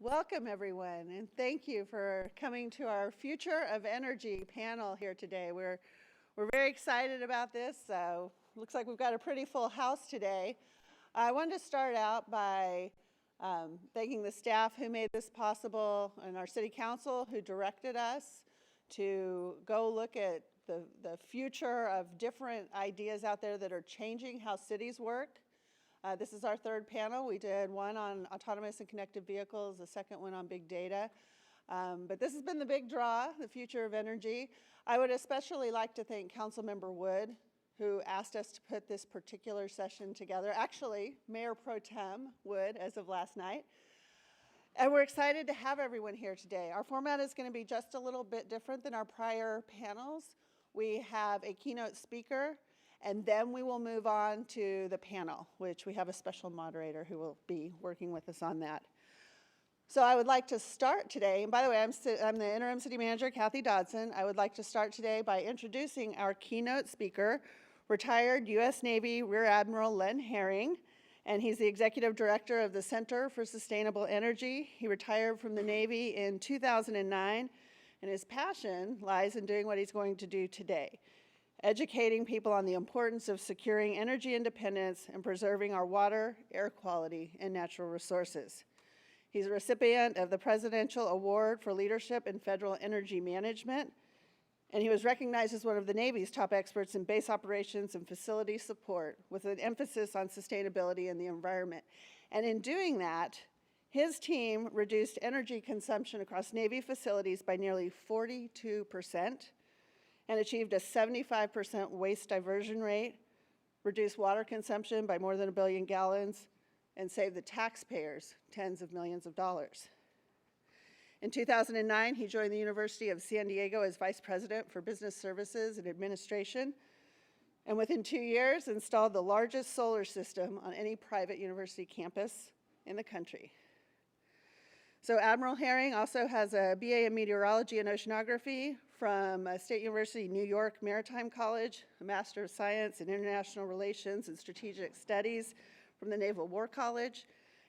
Welcome, everyone, and thank you for coming to our Future of Energy panel here today. We're very excited about this. Looks like we've got a pretty full house today. I wanted to start out by thanking the staff who made this possible and our city council who directed us to go look at the future of different ideas out there that are changing how cities work. This is our third panel. We did one on autonomous and connected vehicles, the second one on big data. But this has been the big draw, the future of energy. I would especially like to thank Councilmember Wood, who asked us to put this particular session together. Actually, Mayor Pro Tem Wood, as of last night. And we're excited to have everyone here today. Our format is going to be just a little bit different than our prior panels. We have a keynote speaker, and then we will move on to the panel, which we have a special moderator who will be working with us on that. So I would like to start today, and by the way, I'm the interim city manager, Kathy Dodson. I would like to start today by introducing our keynote speaker, retired U.S. Navy Rear Admiral Len Herring, and he's the executive director of the Center for Sustainable Energy. He retired from the Navy in 2009, and his passion lies in doing what he's going to do today, educating people on the importance of securing energy independence and preserving our water, air quality, and natural resources. He's a recipient of the Presidential Award for Leadership in Federal Energy Management, and he was recognized as one of the Navy's top experts in base operations and facility support with an emphasis on sustainability and the environment. And in doing that, his team reduced energy consumption across Navy facilities by nearly 42%, and achieved a 75% waste diversion rate, reduced water consumption by more than 1 billion gallons, and saved the taxpayers tens of millions of dollars. In 2009, he joined the University of San Diego as Vice President for Business Services and Administration, and within 2 years installed the largest solar system on any private university campus in the country. So Admiral Herring also has a BA in Meteorology and Oceanography from State University New York Maritime College, a Master of Science in International Relations and Strategic Studies from the Naval War College,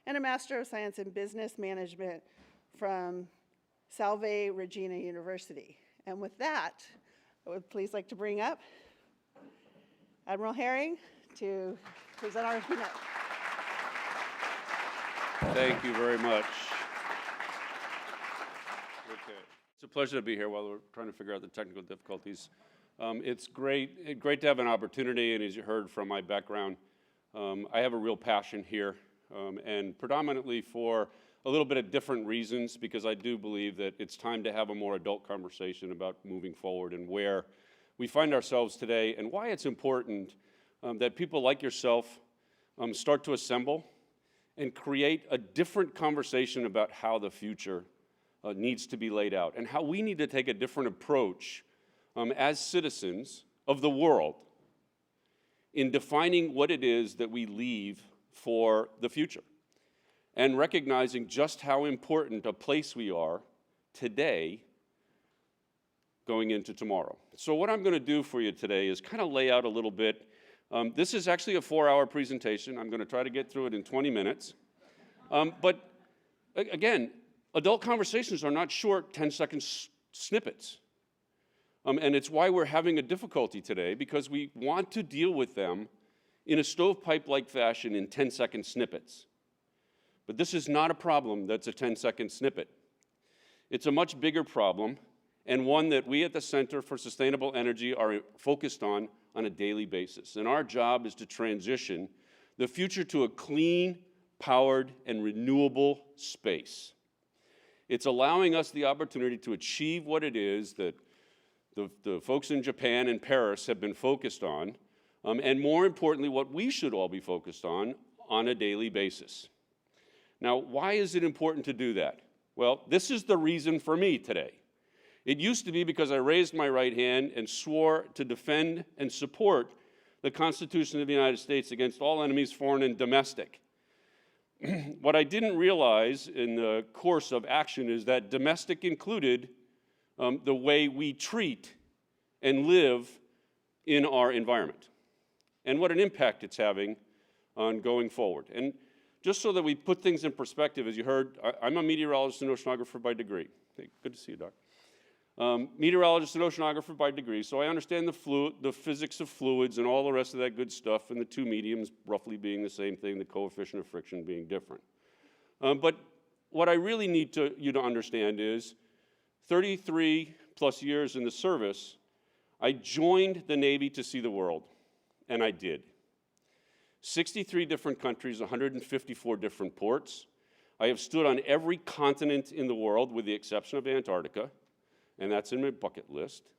and a Master of Science in Business Management from Salve Regina University. And with that, I would please like to bring up Admiral Herring to present our keynote. Thank you very much. Okay. It's a pleasure to be here while we're trying to figure out the technical difficulties. It's great to have an opportunity, and as you heard from my background, I have a real passion here, and predominantly for a little bit of different reasons, because I do believe that it's time to have a more adult conversation about moving forward and where we find ourselves today, and why it's important that people like yourself start to assemble and create a different conversation about how the future needs to be laid out, and how we need to take a different approach as citizens of the world in defining what it is that we leave for the future, and recognizing just how important a place we are today going into tomorrow. So what I'm going to do for you today is kind of lay out a little bit. This is actually a 4-hour presentation. I'm going to try to get through it in 20 minutes. But again, adult conversations are not short 10-second snippets. And it's why we're having a difficulty today, because we want to deal with them in a stovepipe-like fashion in 10-second snippets. But this is not a problem that's a 10-second snippet. It's a much bigger problem, and one that we at the Center for Sustainable Energy are focused on a daily basis. And our job is to transition the future to a clean, powered, and renewable space. It's allowing us the opportunity to achieve what it is that the folks in Japan and Paris have been focused on, and more importantly, what we should all be focused on a daily basis. Now, why is it important to do that? Well, this is the reason for me today. It used to be because I raised my right hand and swore to defend and support the Constitution of the United States against all enemies, foreign and domestic. What I didn't realize in the course of action is that domestic included the way we treat and live in our environment, and what an impact it's having on going forward. And just so that we put things in perspective, as you heard, I'm a meteorologist and oceanographer by degree. Hey, good to see you, Doc. Meteorologist and oceanographer by degree, so I understand the physics of fluids and all the rest of that good stuff, and the two mediums roughly being the same thing, the coefficient of friction being different. But what I really need you to understand is 33 plus years in the service, I joined the Navy to see the world, and I did. 63 different countries, 154 different ports. I have stood on every continent in the world with the exception of Antarctica, and that's in my bucket list.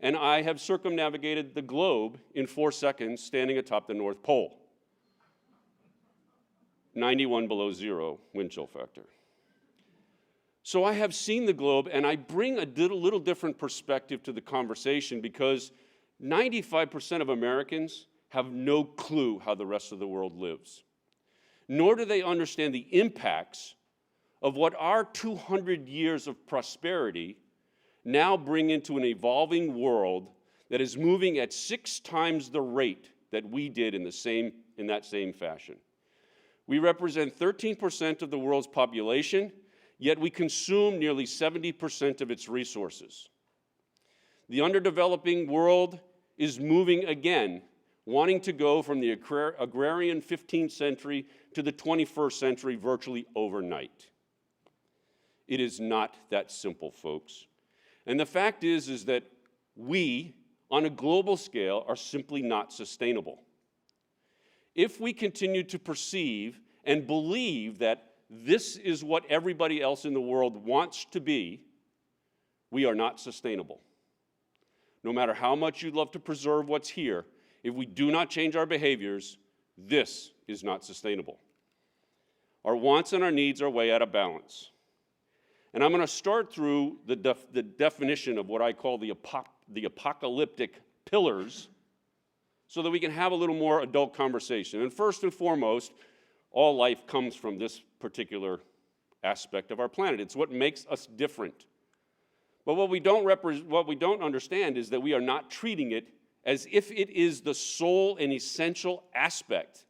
And I have circumnavigated the globe in 4 seconds standing atop the North Pole. 91 below zero wind chill factor. So I have seen the globe, and I bring a little different perspective to the conversation because 95% of Americans have no clue how the rest of the world lives. Nor do they understand the impacts of what our 200 years of prosperity now bring into an evolving world that is moving at 6 times the rate that we did in that same fashion. We represent 13% of the world's population, yet we consume nearly 70% of its resources. The underdeveloping world is moving again, wanting to go from the agrarian 15th century to the 21st century virtually overnight. It is not that simple, folks. And the fact is that we, on a global scale, are simply not sustainable. If we continue to perceive and believe that this is what everybody else in the world wants to be, we are not sustainable. No matter how much you'd love to preserve what's here, if we do not change our behaviors, this is not sustainable. Our wants and our needs are way out of balance. And I'm going to start through the definition of what I call the apocalyptic pillars so that we can have a little more adult conversation. And first and foremost, all life comes from this particular aspect of our planet. It's what makes us different. But what we don't understand is that we are not treating it as if it is the sole and essential aspect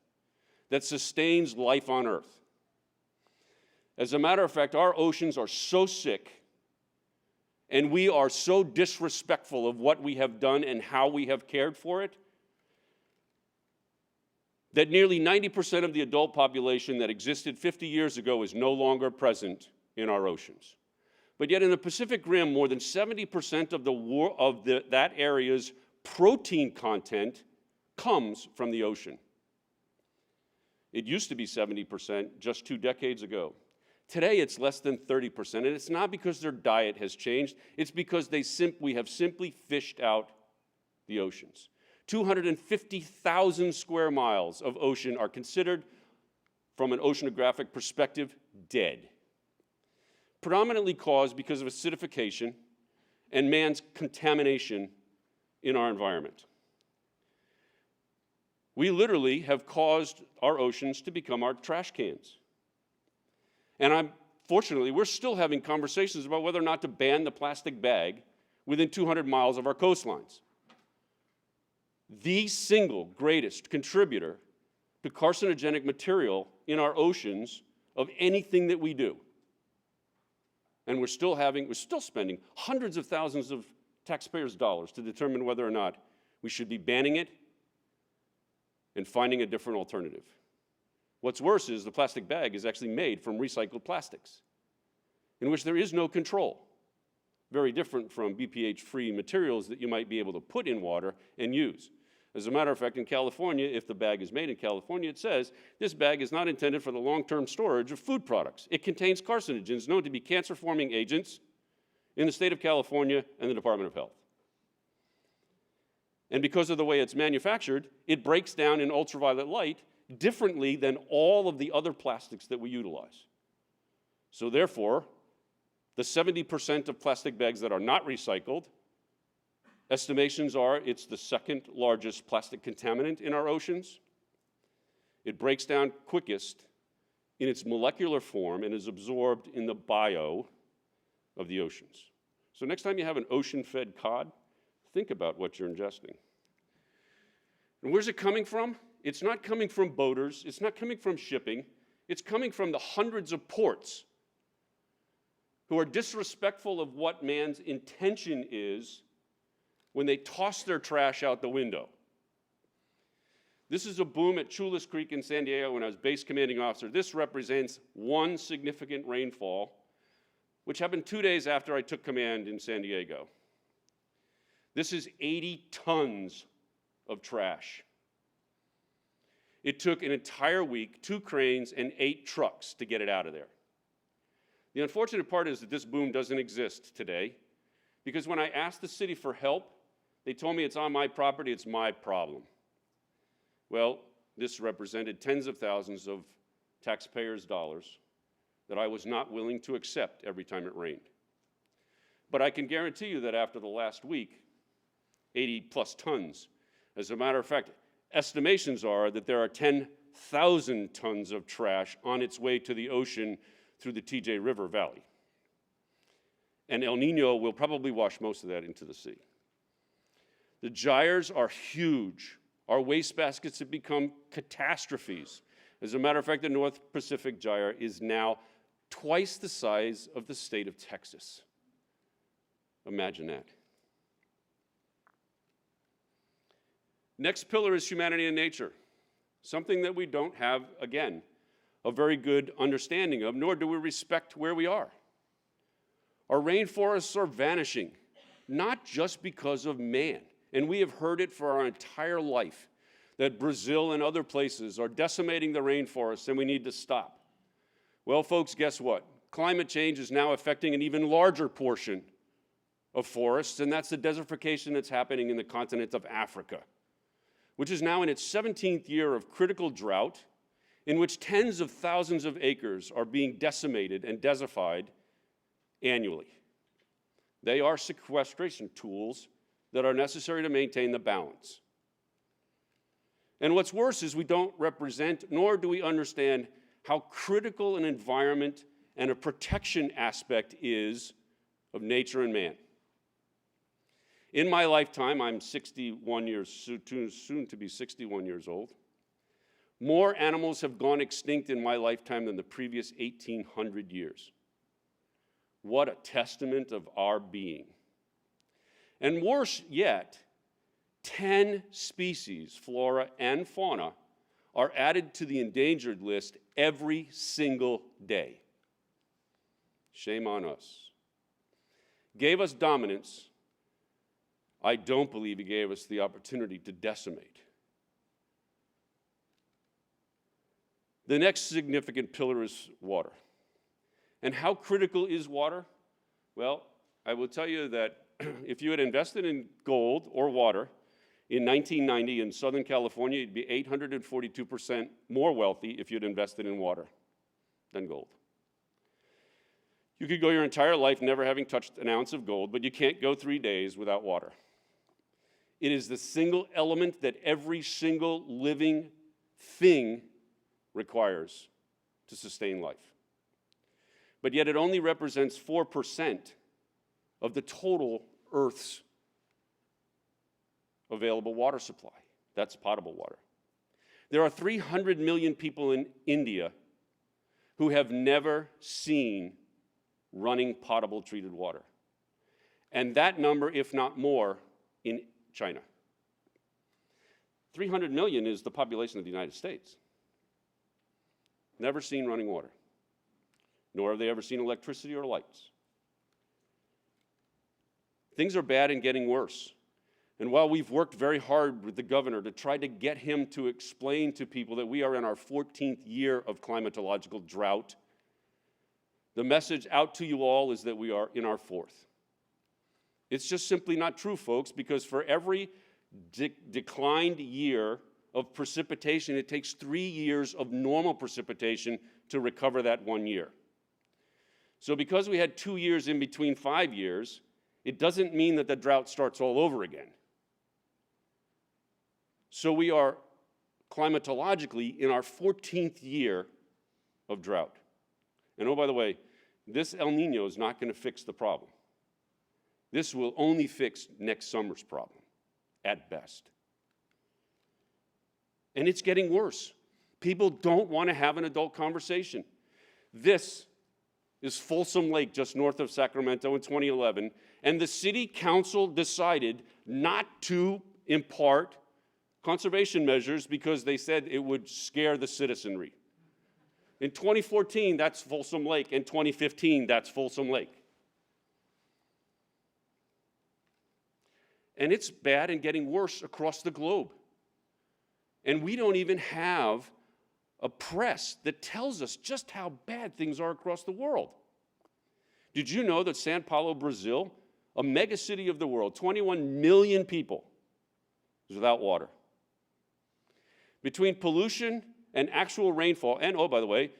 that sustains life on Earth. As a matter of fact, our oceans are so sick, and we are so disrespectful of what we have done and how we have cared for it, that nearly 90% of the adult population that existed 50 years ago is no longer present in our oceans. But yet in the Pacific Rim, more than 70% of that area's protein content comes from the ocean. It used to be 70% just 2 decades ago. Today, it's less than 30%, and it's not because their diet has changed. It's because we have simply fished out the oceans. 250,000 square miles of ocean are considered, from an oceanographic perspective, dead. Predominantly caused because of acidification and man's contamination in our environment. We literally have caused our oceans to become our trash cans. And fortunately, we're still having conversations about whether or not to ban the plastic bag within 200 miles of our coastlines. The single greatest contributor to carcinogenic material in our oceans of anything that we do. And we're still spending hundreds of thousands of taxpayers' dollars to determine whether or not we should be banning it and finding a different alternative. What's worse is the plastic bag is actually made from recycled plastics, in which there is no control. Very different from BPH-free materials that you might be able to put in water and use. As a matter of fact, in California, if the bag is made in California, it says, this bag is not intended for the long-term storage of food products. It contains carcinogens known to be cancer-forming agents in the state of California and the Department of Health. And because of the way it's manufactured, it breaks down in ultraviolet light differently than all of the other plastics that we utilize. So therefore, the 70% of plastic bags that are not recycled, estimations are it's the second largest plastic contaminant in our oceans. It breaks down quickest in its molecular form and is absorbed in the bio of the oceans. So next time you have an ocean-fed cod, think about what you're ingesting. And where's it coming from? It's not coming from boaters. It's not coming from shipping. It's coming from the hundreds of ports who are disrespectful of what man's intention is when they toss their trash out the window. This is a boom at Chulas Creek in San Diego when I was base commanding officer. This represents one significant rainfall, which happened 2 days after I took command in San Diego. This is 80 tons of trash. It took an entire week, 2 cranes, and 8 trucks to get it out of there. The unfortunate part is that this boom doesn't exist today, because when I asked the city for help, they told me it's on my property, it's my problem. Well, this represented tens of thousands of taxpayers' dollars that I was not willing to accept every time it rained. But I can guarantee you that after the last week, 80 plus tons. As a matter of fact, estimations are that there are 10,000 tons of trash on its way to the ocean through the TJ River Valley. And El Nino will probably wash most of that into the sea. The gyres are huge. Our wastebaskets have become catastrophes. As a matter of fact, the North Pacific Gyre is now twice the size of the state of Texas. Imagine that. Next pillar is humanity and nature, something that we don't have, again, a very good understanding of, nor do we respect where we are. Our rainforests are vanishing, not just because of man. And we have heard it for our entire life, that Brazil and other places are decimating the rainforests and we need to stop. Well, folks, guess what? Climate change is now affecting an even larger portion of forests, and that's the desertification that's happening in the continent of Africa, which is now in its 17th year of critical drought, in which tens of thousands of acres are being decimated and desertified annually. They are sequestration tools that are necessary to maintain the balance. And what's worse is we don't represent, nor do we understand how critical an environment and a protection aspect is of nature and man. In my lifetime, I'm 61 years, soon to be 61 years old. More animals have gone extinct in my lifetime than the previous 1,800 years. What a testament of our being. And worse yet, 10 species, flora and fauna, are added to the endangered list every single day. Shame on us. Gave us dominance. I don't believe he gave us the opportunity to decimate. The next significant pillar is water. And how critical is water? Well, I will tell you that if you had invested in gold or water in 1990 in Southern California, you'd be 842% more wealthy if you'd invested in water than gold. You could go your entire life never having touched an ounce of gold, but you can't go 3 days without water. It is the single element that every single living thing requires to sustain life. But yet it only represents 4% of the total Earth's available water supply. That's potable water. There are 300 million people in India who have never seen running potable treated water. And that number, if not more, in China. 300 million is the population of the United States. Never seen running water. Nor have they ever seen electricity or lights. Things are bad and getting worse. And while we've worked very hard with the governor to try to get him to explain to people that we are in our 14th year of climatological drought, the message out to you all is that we are in our 4th. It's just simply not true, folks, because for every declined year of precipitation, it takes 3 years of normal precipitation to recover that 1 year. So because we had 2 years in between 5 years, it doesn't mean that the drought starts all over again. So we are climatologically in our 14th year of drought. And oh, by the way, this El Nino is not going to fix the problem. This will only fix next summer's problem, at best. And it's getting worse. People don't want to have an adult conversation. This is Folsom Lake, just north of Sacramento in 2011, and the city council decided not to impart conservation measures because they said it would scare the citizenry. In 2014, that's Folsom Lake. In 2015, that's Folsom Lake. And it's bad and getting worse across the globe. And we don't even have a press that tells us just how bad things are across the world. Did you know that São Paulo, Brazil, a mega city of the world, 21 million people, is without water? Between pollution and actual rainfall, and oh, by the way,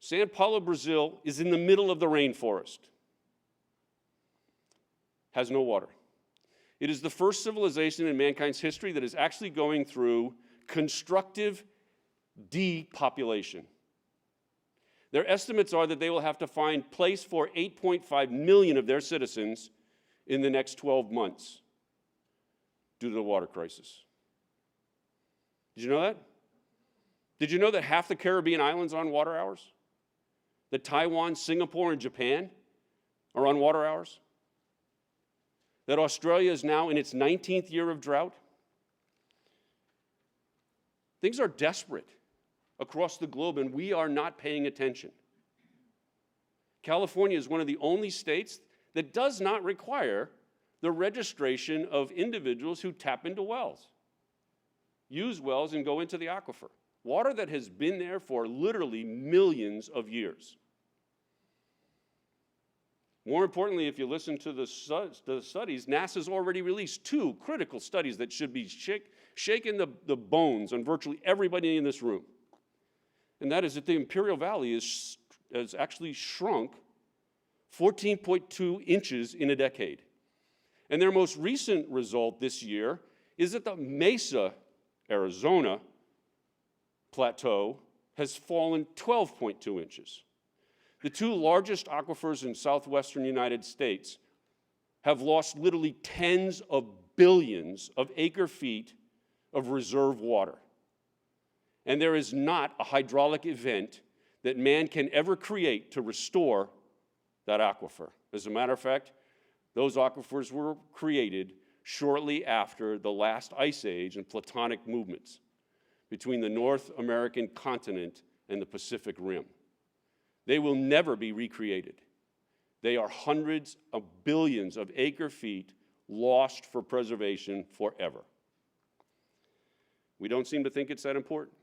São Paulo, Brazil is in the middle of the rainforest, has no water. It is the first civilization in mankind's history that is actually going through constructive depopulation. Their estimates are that they will have to find place for 8.5 million of their citizens in the next 12 months due to the water crisis. Did you know that? Did you know that half the Caribbean islands are on water hours? That Taiwan, Singapore, and Japan are on water hours? That Australia is now in its 19th year of drought? Things are desperate across the globe, and we are not paying attention. California is one of the only states that does not require the registration of individuals who tap into wells, use wells, and go into the aquifer. Water that has been there for literally millions of years. More importantly, if you listen to the studies, NASA's already released 2 critical studies that should be shaking the bones on virtually everybody in this room. And that is that the Imperial Valley has actually shrunk 14.2 inches in a decade. And their most recent result this year is that the Mesa, Arizona plateau has fallen 12.2 inches. The 2 largest aquifers in southwestern United States have lost literally tens of billions of acre-feet of reserve water. And there is not a hydraulic event that man can ever create to restore that aquifer. As a matter of fact, those aquifers were created shortly after the last ice age and platonic movements between the North American continent and the Pacific Rim. They will never be recreated. They are hundreds of billions of acre-feet lost for preservation forever. We don't seem to think it's that important.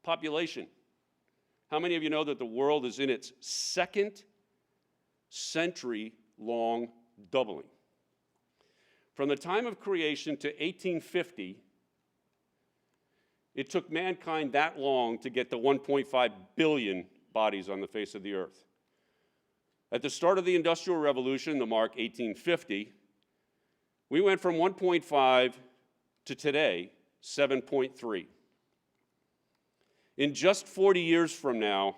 Population. How many of you know that the world is in its 2nd century-long doubling? From the time of creation to 1850, it took mankind that long to get to 1.5 billion bodies on the face of the earth. At the start of the Industrial Revolution, the mark 1850, we went from 1.5 to today, 7.3. In just 40 years from now,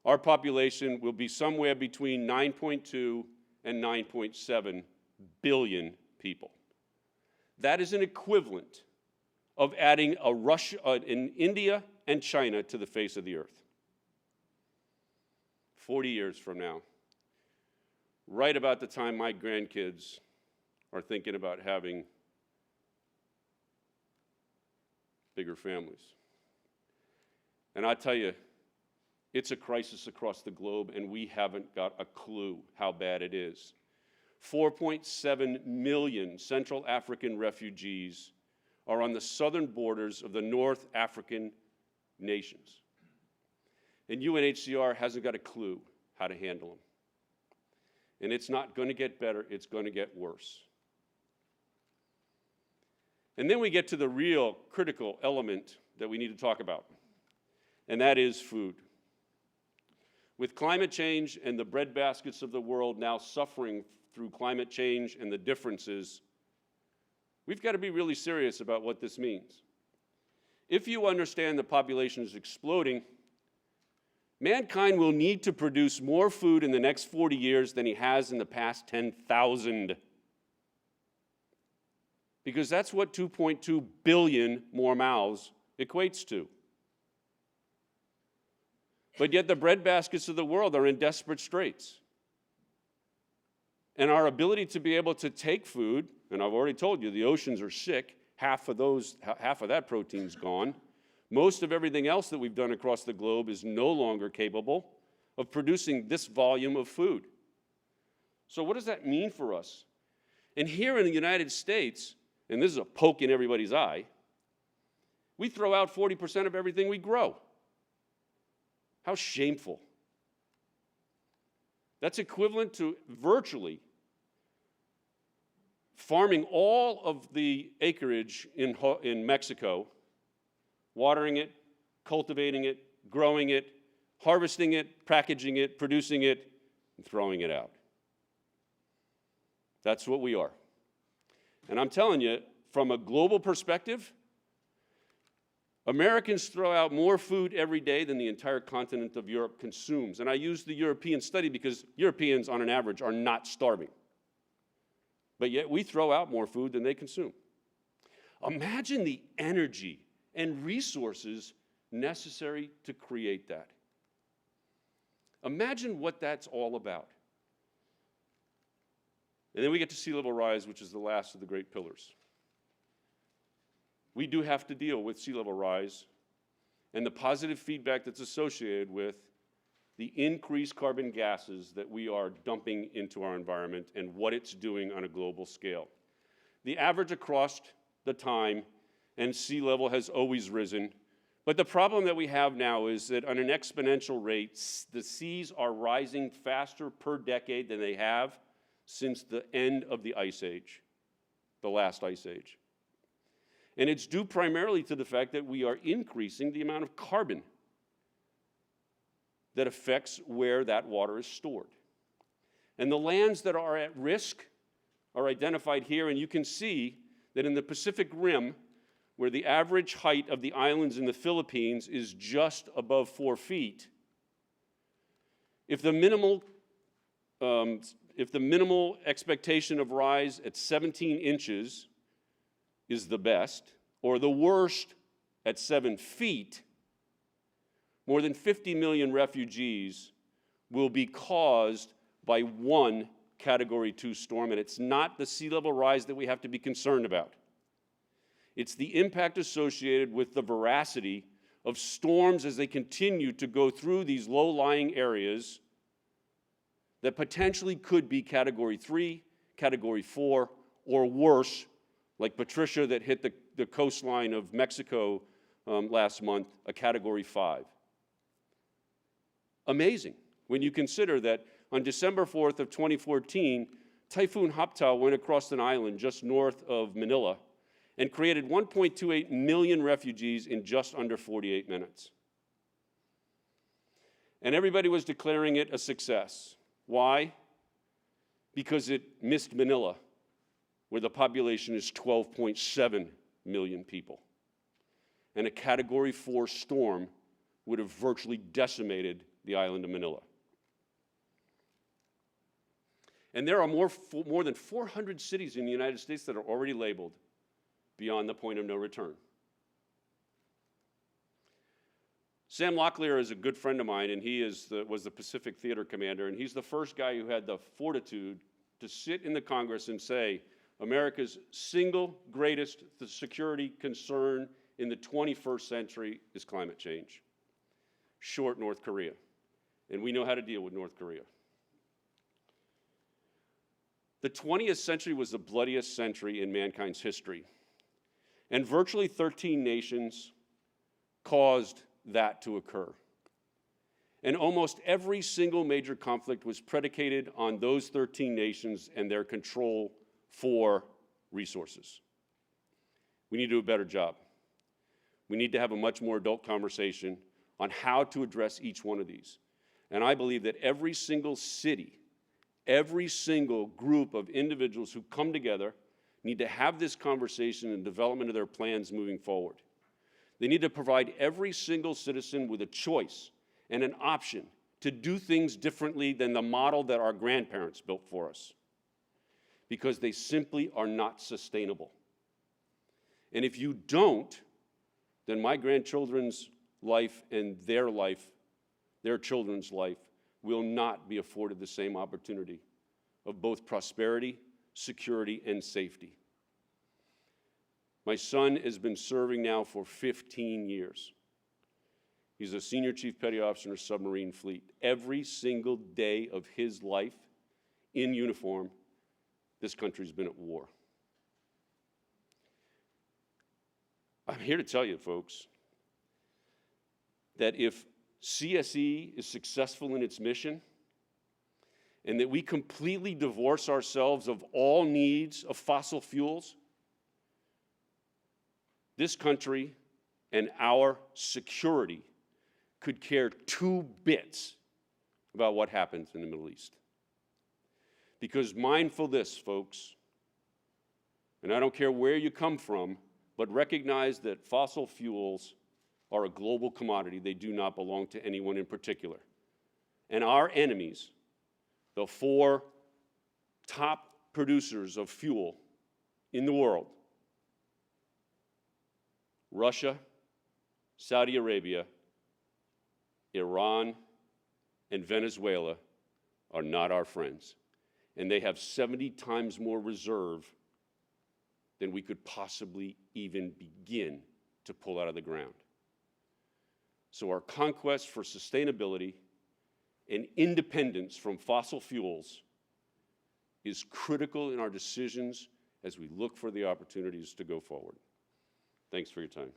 our population will be somewhere between 9.2 and 9.7 billion people. That is an equivalent of adding in India and China to the face of the earth. 40 years from now, right about the time my grandkids are thinking about having bigger families. And I tell you, it's a crisis across the globe, and we haven't got a clue how bad it is. 4.7 million Central African refugees are on the southern borders of the North African nations. And UNHCR hasn't got a clue how to handle them. And it's not going to get better, it's going to get worse. And then we get to the real critical element that we need to talk about, and that is food. With climate change and the breadbaskets of the world now suffering through climate change and the differences, we've got to be really serious about what this means. If you understand the population is exploding, mankind will need to produce more food in the next 40 years than he has in the past 10,000. Because that's what 2.2 billion more mouths equates to. But yet the breadbaskets of the world are in desperate straits. And our ability to be able to take food, and I've already told you, the oceans are sick, half of that protein's gone. Most of everything else that we've done across the globe is no longer capable of producing this volume of food. So what does that mean for us? And here in the United States, and this is a poke in everybody's eye, we throw out 40% of everything we grow. How shameful. That's equivalent to virtually farming all of the acreage in Mexico, watering it, cultivating it, growing it, harvesting it, packaging it, producing it, and throwing it out. That's what we are. And I'm telling you, from a global perspective, Americans throw out more food every day than the entire continent of Europe consumes. And I use the European study because Europeans, on an average, are not starving. But yet we throw out more food than they consume. Imagine the energy and resources necessary to create that. Imagine what that's all about. And then we get to sea level rise, which is the last of the great pillars. We do have to deal with sea level rise and the positive feedback that's associated with the increased carbon gases that we are dumping into our environment and what it's doing on a global scale. The average across the time and sea level has always risen, but the problem that we have now is that on an exponential rate, the seas are rising faster per decade than they have since the end of the Ice Age, the last Ice Age. And it's due primarily to the fact that we are increasing the amount of carbon that affects where that water is stored. And the lands that are at risk are identified here, and you can see that in the Pacific Rim, where the average height of the islands in the Philippines is just above 4 feet, if the minimal expectation of rise at 17 inches is the best, or the worst at 7 feet, more than 50 million refugees will be caused by one Category 2 storm, and it's not the sea level rise that we have to be concerned about. It's the impact associated with the veracity of storms as they continue to go through these low-lying areas that potentially could be Category 3, Category 4, or worse, like Patricia that hit the coastline of Mexico last month, a Category 5. Amazing when you consider that on December 4th of 2014, Typhoon Hapta went across an island just north of Manila and created 1.28 million refugees in just under 48 minutes. And everybody was declaring it a success. Why? Because it missed Manila, where the population is 12.7 million people. And a Category 4 storm would have virtually decimated the island of Manila. And there are more than 400 cities in the United States that are already labeled beyond the point of no return. Sam Locklear is a good friend of mine, and he was the Pacific Theater commander, and he's the first guy who had the fortitude to sit in the Congress and say, America's single greatest security concern in the 21st century is climate change. Short North Korea. And we know how to deal with North Korea. The 20th century was the bloodiest century in mankind's history. And virtually 13 nations caused that to occur. And almost every single major conflict was predicated on those 13 nations and their control for resources. We need to do a better job. We need to have a much more adult conversation on how to address each one of these. And I believe that every single city, every single group of individuals who come together need to have this conversation and development of their plans moving forward. They need to provide every single citizen with a choice and an option to do things differently than the model that our grandparents built for us, because they simply are not sustainable. And if you don't, then my grandchildren's life and their life, their children's life will not be afforded the same opportunity of both prosperity, security, and safety. My son has been serving now for 15 years. He's a senior chief petty officer in a submarine fleet. Every single day of his life in uniform, this country's been at war. I'm here to tell you, folks, that if CSE is successful in its mission, and that we completely divorce ourselves of all needs of fossil fuels, this country and our security could care 2 bits about what happens in the Middle East. Because mindful this, folks, and I don't care where you come from, but recognize that fossil fuels are a global commodity. They do not belong to anyone in particular. And our enemies, the 4 top producers of fuel in the world, Russia, Saudi Arabia, Iran, and Venezuela, are not our friends. And they have 70 times more reserve than we could possibly even begin to pull out of the ground. So our conquest for sustainability and independence from fossil fuels is critical in our decisions as we look for the opportunities to go forward. Thanks for your time.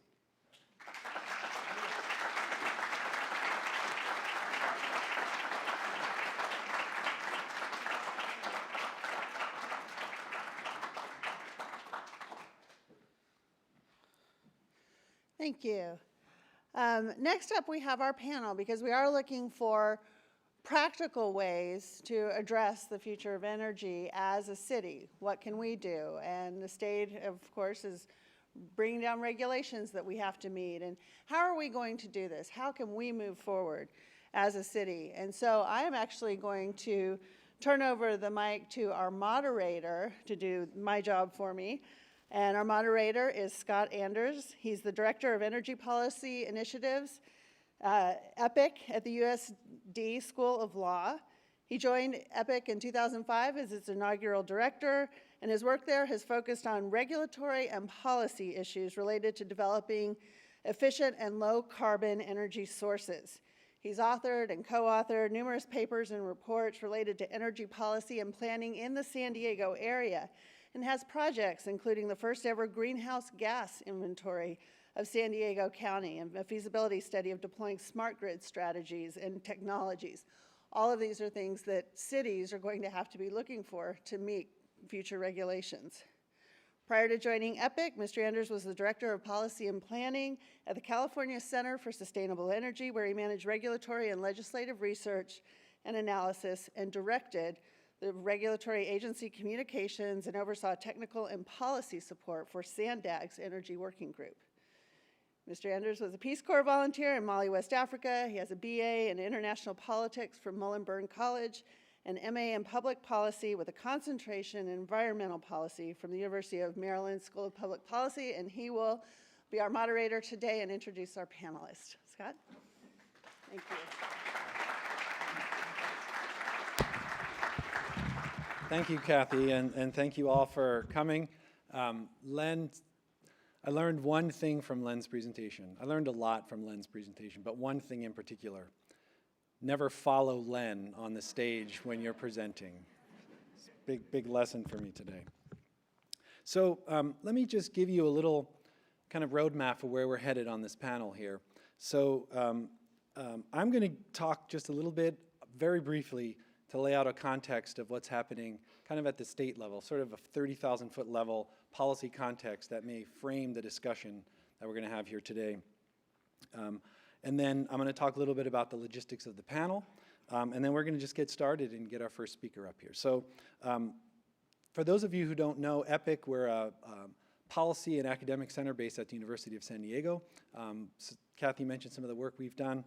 Thank you. Next up, we have our panel, because we are looking for practical ways to address the future of energy as a city. What can we do? And the state, of course, is bringing down regulations that we have to meet. And how are we going to do this? How can we move forward as a city? And so I am actually going to turn over the mic to our moderator to do my job for me. And our moderator is Scott Anders. He's the Director of Energy Policy Initiatives, EPIC, at the USD School of Law. He joined EPIC in 2005 as its inaugural director, and his work there has focused on regulatory and policy issues related to developing efficient and low-carbon energy sources. He's authored and co-authored numerous papers and reports related to energy policy and planning in the San Diego area, and has projects including the first ever greenhouse gas inventory of San Diego County and a feasibility study of deploying smart grid strategies and technologies. All of these are things that cities are going to have to be looking for to meet future regulations. Prior to joining EPIC, Mr. Anders was the Director of Policy and Planning at the California Center for Sustainable Energy, where he managed regulatory and legislative research and analysis and directed the regulatory agency communications and oversaw technical and policy support for SANDAG's Energy Working Group. Mr. Anders was a Peace Corps volunteer in Mali, West Africa. He has a BA in International Politics from Mullen College, an MA in Public Policy with a concentration in Environmental Policy from the University of Maryland School of Public Policy, and he will be our moderator today and introduce our panelists. Scott? Thank you. Thank you, Kathy, and thank you all for coming. Len, I learned one thing from Len's presentation. I learned a lot from Len's presentation, but one thing in particular: never follow Len on the stage when you're presenting. It's a big lesson for me today. So let me just give you a little kind of roadmap for where we're headed on this panel here. So I'm going to talk just a little bit, very briefly, to lay out a context of what's happening kind of at the state level, sort of a 30,000-foot level policy context that may frame the discussion that we're going to have here today. And then I'm going to talk a little bit about the logistics of the panel, and then we're going to just get started and get our first speaker up here. So for those of you who don't know EPIC, we're a policy and academic center based at the University of San Diego. Kathy mentioned some of the work we've done.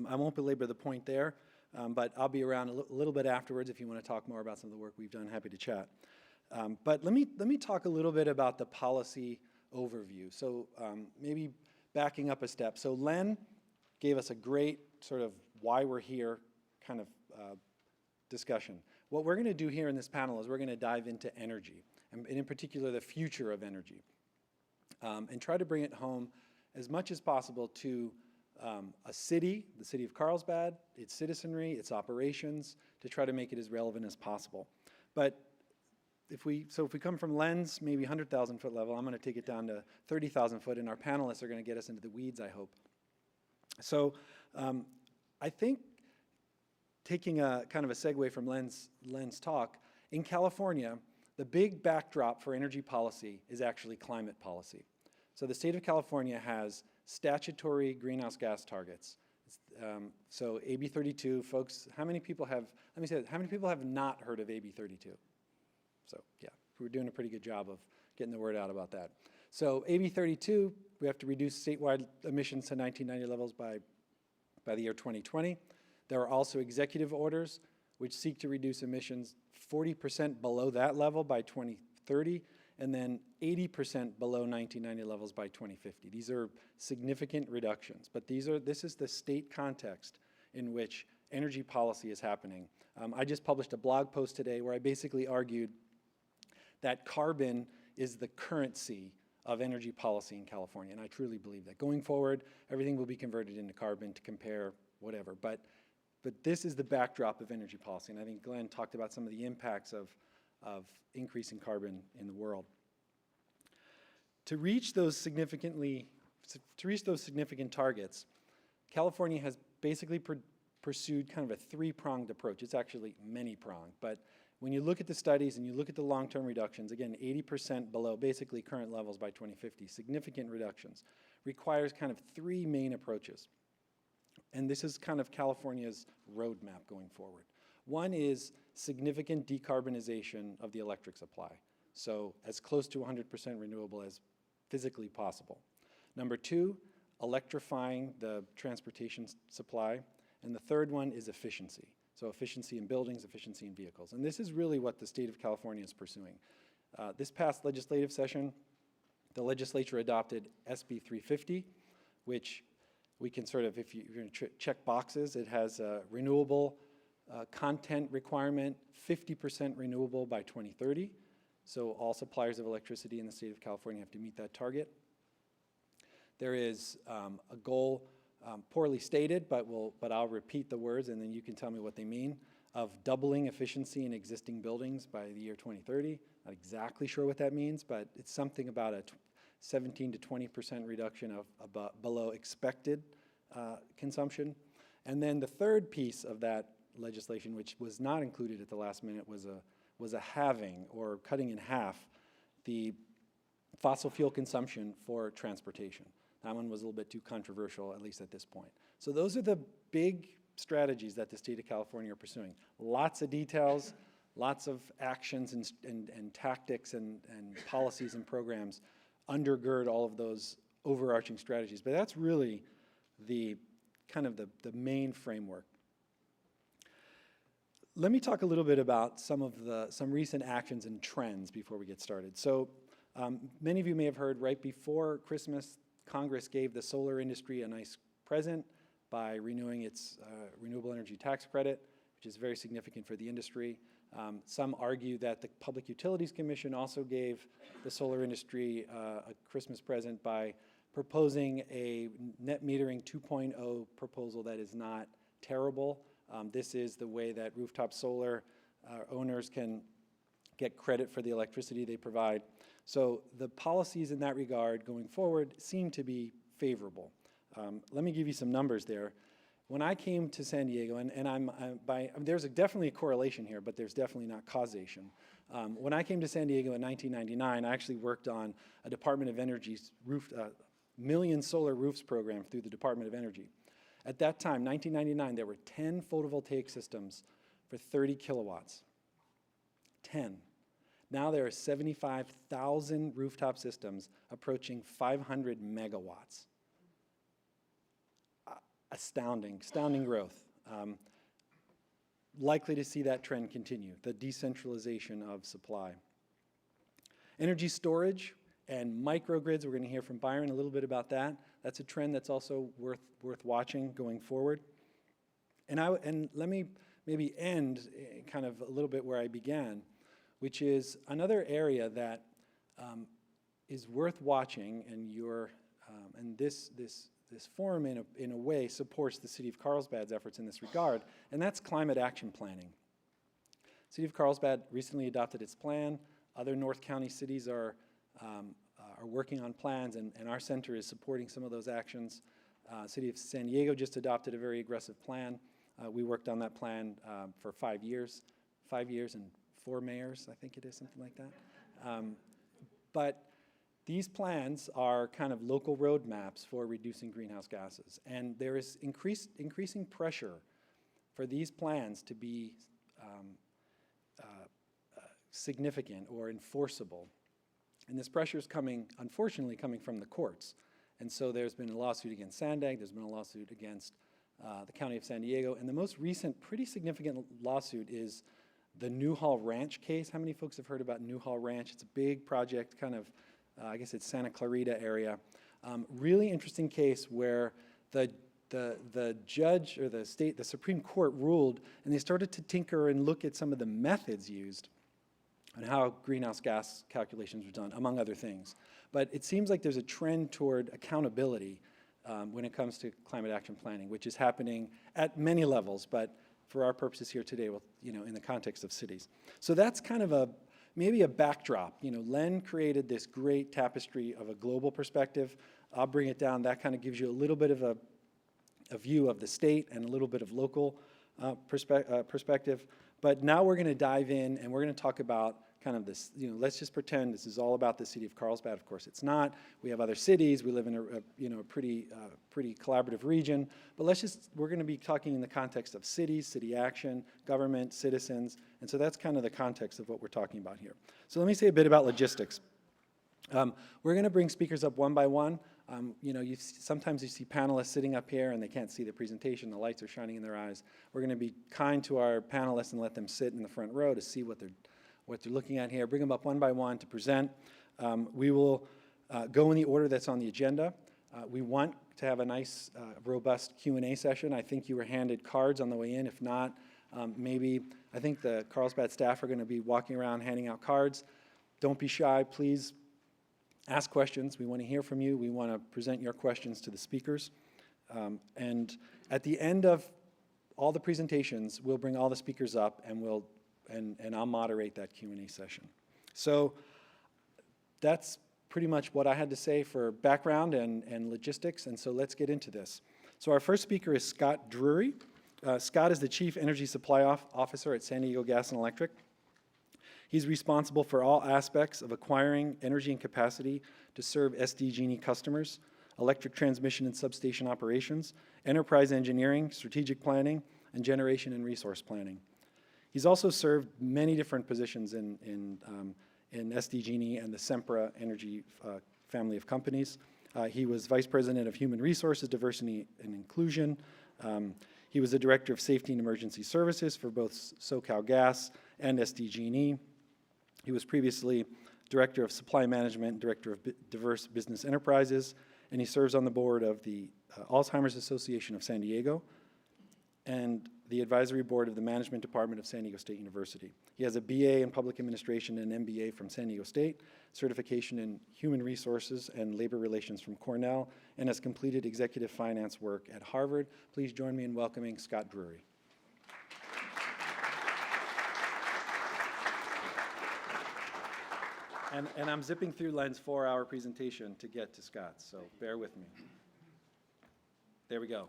I won't belabor the point there. But I'll be around a little bit afterwards if you want to talk more about some of the work we've done. Happy to chat. But let me talk a little bit about the policy overview. So maybe backing up a step. So Len gave us a great sort of why we're here kind of discussion. What we're going to do here in this panel is we're going to dive into energy, and in particular the future of energy, and try to bring it home as much as possible to a city, the city of Carlsbad, its citizenry, its operations, to try to make it as relevant as possible. But if we come from Len's maybe 100,000 foot level, I'm going to take it down to 30,000 foot, and our panelists are going to get us into the weeds, I hope. So I think, taking a kind of a segue from Len's talk, in California, the big backdrop for energy policy is actually climate policy. So the state of California has statutory greenhouse gas targets. So AB 32, folks, how many people have, let me say this, how many people have not heard of AB 32? So yeah, we're doing a pretty good job of getting the word out about that. So AB 32, we have to reduce statewide emissions to 1990 levels by the year 2020. There are also executive orders which seek to reduce emissions 40% below that level by 2030, and then 80% below 1990 levels by 2050. These are significant reductions, but this is the state context in which energy policy is happening. I just published a blog post today where I basically argued that carbon is the currency of energy policy in California, and I truly believe that. Going forward, everything will be converted into carbon to compare whatever, but this is the backdrop of energy policy, and I think Glenn talked about some of the impacts of increasing carbon in the world. To reach those significant targets, California has basically pursued kind of a three-pronged approach. It's actually many-pronged, but when you look at the studies and you look at the long-term reductions, again, 80% below basically current levels by 2050, significant reductions, requires kind of three main approaches. And this is kind of California's roadmap going forward. One is significant decarbonization of the electric supply, so as close to 100% renewable as physically possible. Number two, electrifying the transportation supply. And the third one is efficiency. So efficiency in buildings, efficiency in vehicles. And this is really what the state of California is pursuing. This past legislative session, the legislature adopted SB 350, which we can sort of, if you're going to check boxes, it has a renewable content requirement, 50% renewable by 2030. So all suppliers of electricity in the state of California have to meet that target. There is a goal, poorly stated, but I'll repeat the words and then you can tell me what they mean, of doubling efficiency in existing buildings by the year 2030. Not exactly sure what that means, but it's something about a 17 to 20% reduction of below expected consumption. And then the third piece of that legislation, which was not included at the last minute, was a halving, or cutting in half, the fossil fuel consumption for transportation. That one was a little bit too controversial, at least at this point. So those are the big strategies that the state of California are pursuing. Lots of details, lots of actions and tactics and policies and programs undergird all of those overarching strategies. But that's really the kind of the main framework. Let me talk a little bit about some recent actions and trends before we get started. So many of you may have heard right before Christmas, Congress gave the solar industry a nice present by renewing its renewable energy tax credit, which is very significant for the industry. Some argue that the Public Utilities Commission also gave the solar industry a Christmas present by proposing a net metering 2.0 proposal that is not terrible. This is the way that rooftop solar owners can get credit for the electricity they provide. So the policies in that regard going forward seem to be favorable. Let me give you some numbers there. When I came to San Diego, there's definitely a correlation here, but there's definitely not causation. When I came to San Diego in 1999, I actually worked on a Department of Energy's Million Solar Roofs program through the Department of Energy. At that time, 1999, there were 10 photovoltaic systems for 30 kilowatts. 10. Now there are 75,000 rooftop systems approaching 500 megawatts. Astounding growth. Likely to see that trend continue, the decentralization of supply. Energy storage and microgrids, we're going to hear from Byron a little bit about that. That's a trend that's also worth watching going forward. And let me maybe end kind of a little bit where I began, which is another area that is worth watching, and this forum in a way supports the City of Carlsbad's efforts in this regard, and that's climate action planning. City of Carlsbad recently adopted its plan. Other North County cities are working on plans, and our center is supporting some of those actions. City of San Diego just adopted a very aggressive plan. We worked on that plan for 5 years and 4 mayors, I think it is, something like that. But these plans are kind of local roadmaps for reducing greenhouse gases, and there is increasing pressure for these plans to be significant or enforceable. And this pressure is unfortunately coming from the courts. And so there's been a lawsuit against Sandag, there's been a lawsuit against the County of San Diego, and the most recent pretty significant lawsuit is the Newhall Ranch case. How many folks have heard about Newhall Ranch? It's a big project, kind of, I guess it's Santa Clarita area. Really interesting case where the judge or the Supreme Court ruled, and they started to tinker and look at some of the methods used and how greenhouse gas calculations were done, among other things. But it seems like there's a trend toward accountability when it comes to climate action planning, which is happening at many levels, but for our purposes here today, in the context of cities. So that's kind of maybe a backdrop. Len created this great tapestry of a global perspective. I'll bring it down. That kind of gives you a little bit of a view of the state and a little bit of local perspective. But now we're going to dive in, and we're going to talk about kind of this, let's just pretend this is all about the City of Carlsbad. Of course it's not. We have other cities. We live in a pretty collaborative region. But we're going to be talking in the context of cities, city action, government, citizens. And so that's kind of the context of what we're talking about here. So let me say a bit about logistics. We're going to bring speakers up one by one. Sometimes you see panelists sitting up here and they can't see the presentation. The lights are shining in their eyes. We're going to be kind to our panelists and let them sit in the front row to see what they're looking at here. Bring them up one by one to present. We will go in the order that's on the agenda. We want to have a nice, robust Q&A session. I think you were handed cards on the way in. If not, I think the Carlsbad staff are going to be walking around handing out cards. Don't be shy, please. Ask questions. We want to hear from you. We want to present your questions to the speakers. And at the end of all the presentations, we'll bring all the speakers up and I'll moderate that Q&A session. So that's pretty much what I had to say for background and logistics, and so let's get into this. So our first speaker is Scott Drury. Scott is the Chief Energy Supply Officer at San Diego Gas and Electric. He's responsible for all aspects of acquiring energy and capacity to serve SDG&E customers, electric transmission and substation operations, enterprise engineering, strategic planning, and generation and resource planning. He's also served many different positions in SDG&E and the Sempra Energy family of companies. He was Vice President of Human Resources, Diversity and Inclusion. He was the Director of Safety and Emergency Services for both SoCalGas and SDG&E. He was previously Director of Supply Management and Director of Diverse Business Enterprises, and he serves on the board of the Alzheimer's Association of San Diego and the advisory board of the Management Department of San Diego State University. He has a BA in Public Administration and MBA from San Diego State, certification in Human Resources and Labor Relations from Cornell, and has completed executive finance work at Harvard. Please join me in welcoming Scott Drury. And I'm zipping through Len's 4-hour presentation to get to Scott's, so bear with me. There we go.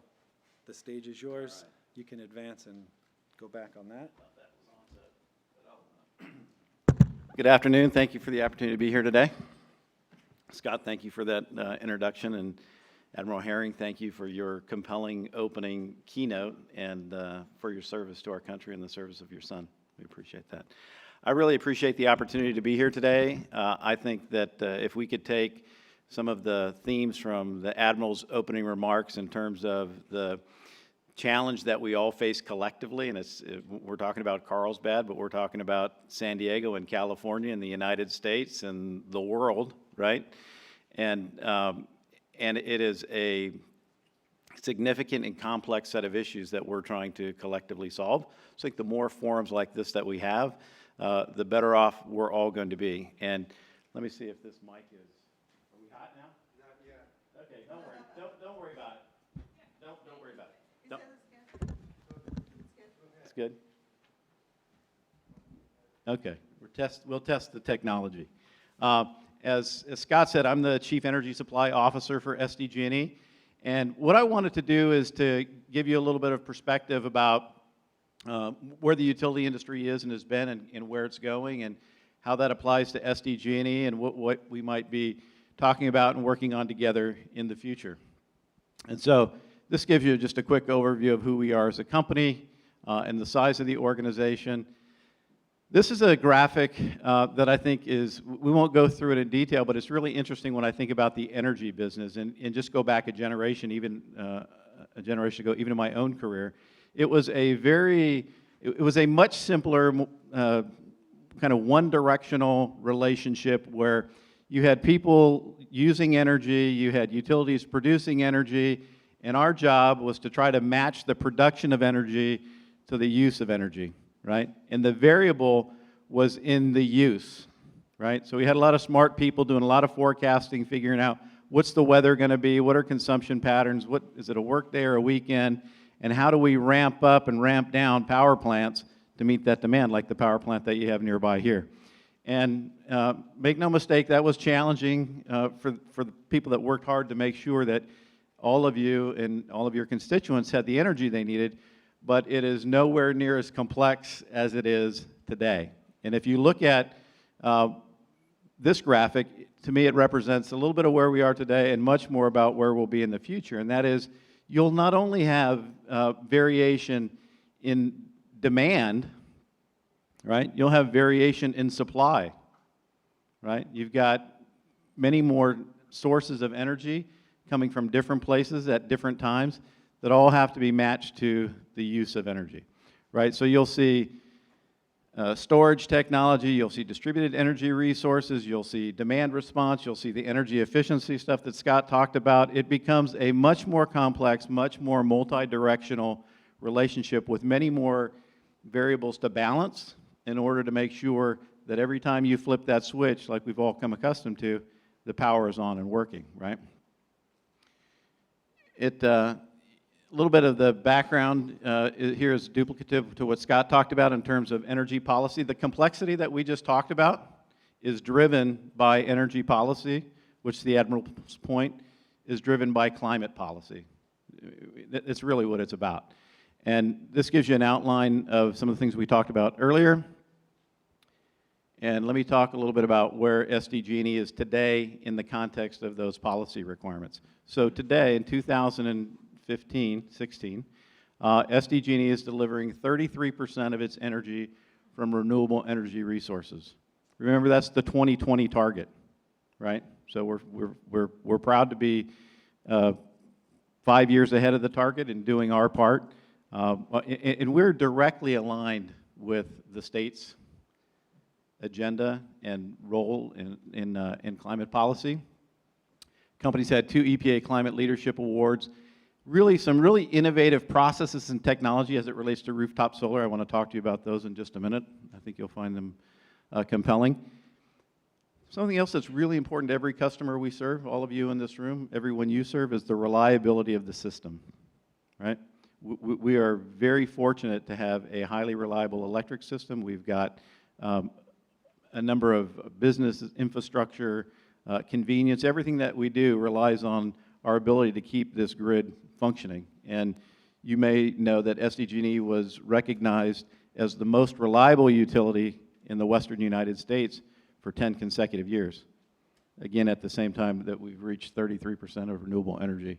The stage is yours. Right. You can advance and go back on that. Good afternoon. Thank you for the opportunity to be here today. Scott, thank you for that introduction, and Admiral Herring, thank you for your compelling opening keynote and for your service to our country and the service of your son. We appreciate that. I really appreciate the opportunity to be here today. I think that if we could take some of the themes from the Admiral's opening remarks in terms of the challenge that we all face collectively, and we're talking about Carlsbad, but we're talking about San Diego and California and the United States and the world, right? And it is a significant and complex set of issues that we're trying to collectively solve. So I think the more forums like this that we have, the better off we're all going to be. And let me see if this mic is, are we hot now? Not yet. Okay, don't worry, don't worry about it. Don't worry about it. It's good? Okay, we'll test the technology. As Scott said, I'm the Chief Energy Supply Officer for SDG&E. And what I wanted to do is to give you a little bit of perspective about where the utility industry is and has been and where it's going and how that applies to SDG&E and what we might be talking about and working on together in the future. And so this gives you just a quick overview of who we are as a company and the size of the organization. This is a graphic that I think is, we won't go through it in detail, but it's really interesting when I think about the energy business and just go back a generation, even a generation ago, even in my own career. It was a much simpler, kind of one-directional relationship where you had people using energy, you had utilities producing energy, and our job was to try to match the production of energy to the use of energy. Right? And the variable was in the use, right? So we had a lot of smart people doing a lot of forecasting, figuring out what's the weather going to be, what are consumption patterns, what is it a work day or a weekend, and how do we ramp up and ramp down power plants to meet that demand, like the power plant that you have nearby here. And make no mistake, that was challenging for the people that worked hard to make sure that all of you and all of your constituents had the energy they needed, but it is nowhere near as complex as it is today. And if you look at this graphic, to me it represents a little bit of where we are today and much more about where we'll be in the future. And that is, you'll not only have variation in demand, right? You'll have variation in supply, right? You've got many more sources of energy coming from different places at different times that all have to be matched to the use of energy, right? So you'll see storage technology, you'll see distributed energy resources, you'll see demand response, you'll see the energy efficiency stuff that Scott talked about. It becomes a much more complex, much more multi-directional relationship with many more variables to balance in order to make sure that every time you flip that switch, like we've all come accustomed to, the power is on and working, right? A little bit of the background here is duplicative to what Scott talked about in terms of energy policy. The complexity that we just talked about is driven by energy policy, which, to the Admiral's point, is driven by climate policy. It's really what it's about. And this gives you an outline of some of the things we talked about earlier. And let me talk a little bit about where SDG&E is today in the context of those policy requirements. So today, in 2015-16, SDG&E is delivering 33% of its energy from renewable energy resources. Remember, that's the 2020 target, right? So we're proud to be 5 years ahead of the target and doing our part. And we're directly aligned with the state's agenda and role in climate policy. Companies had 2 EPA Climate Leadership Awards. Really, some really innovative processes and technology as it relates to rooftop solar. I want to talk to you about those in just a minute. I think you'll find them compelling. Something else that's really important to every customer we serve, all of you in this room, everyone you serve, is the reliability of the system, right? We are very fortunate to have a highly reliable electric system. We've got a number of business infrastructure, convenience. Everything that we do relies on our ability to keep this grid functioning. And you may know that SDG&E was recognized as the most reliable utility in the western United States for 10 consecutive years. Again, at the same time that we've reached 33% of renewable energy.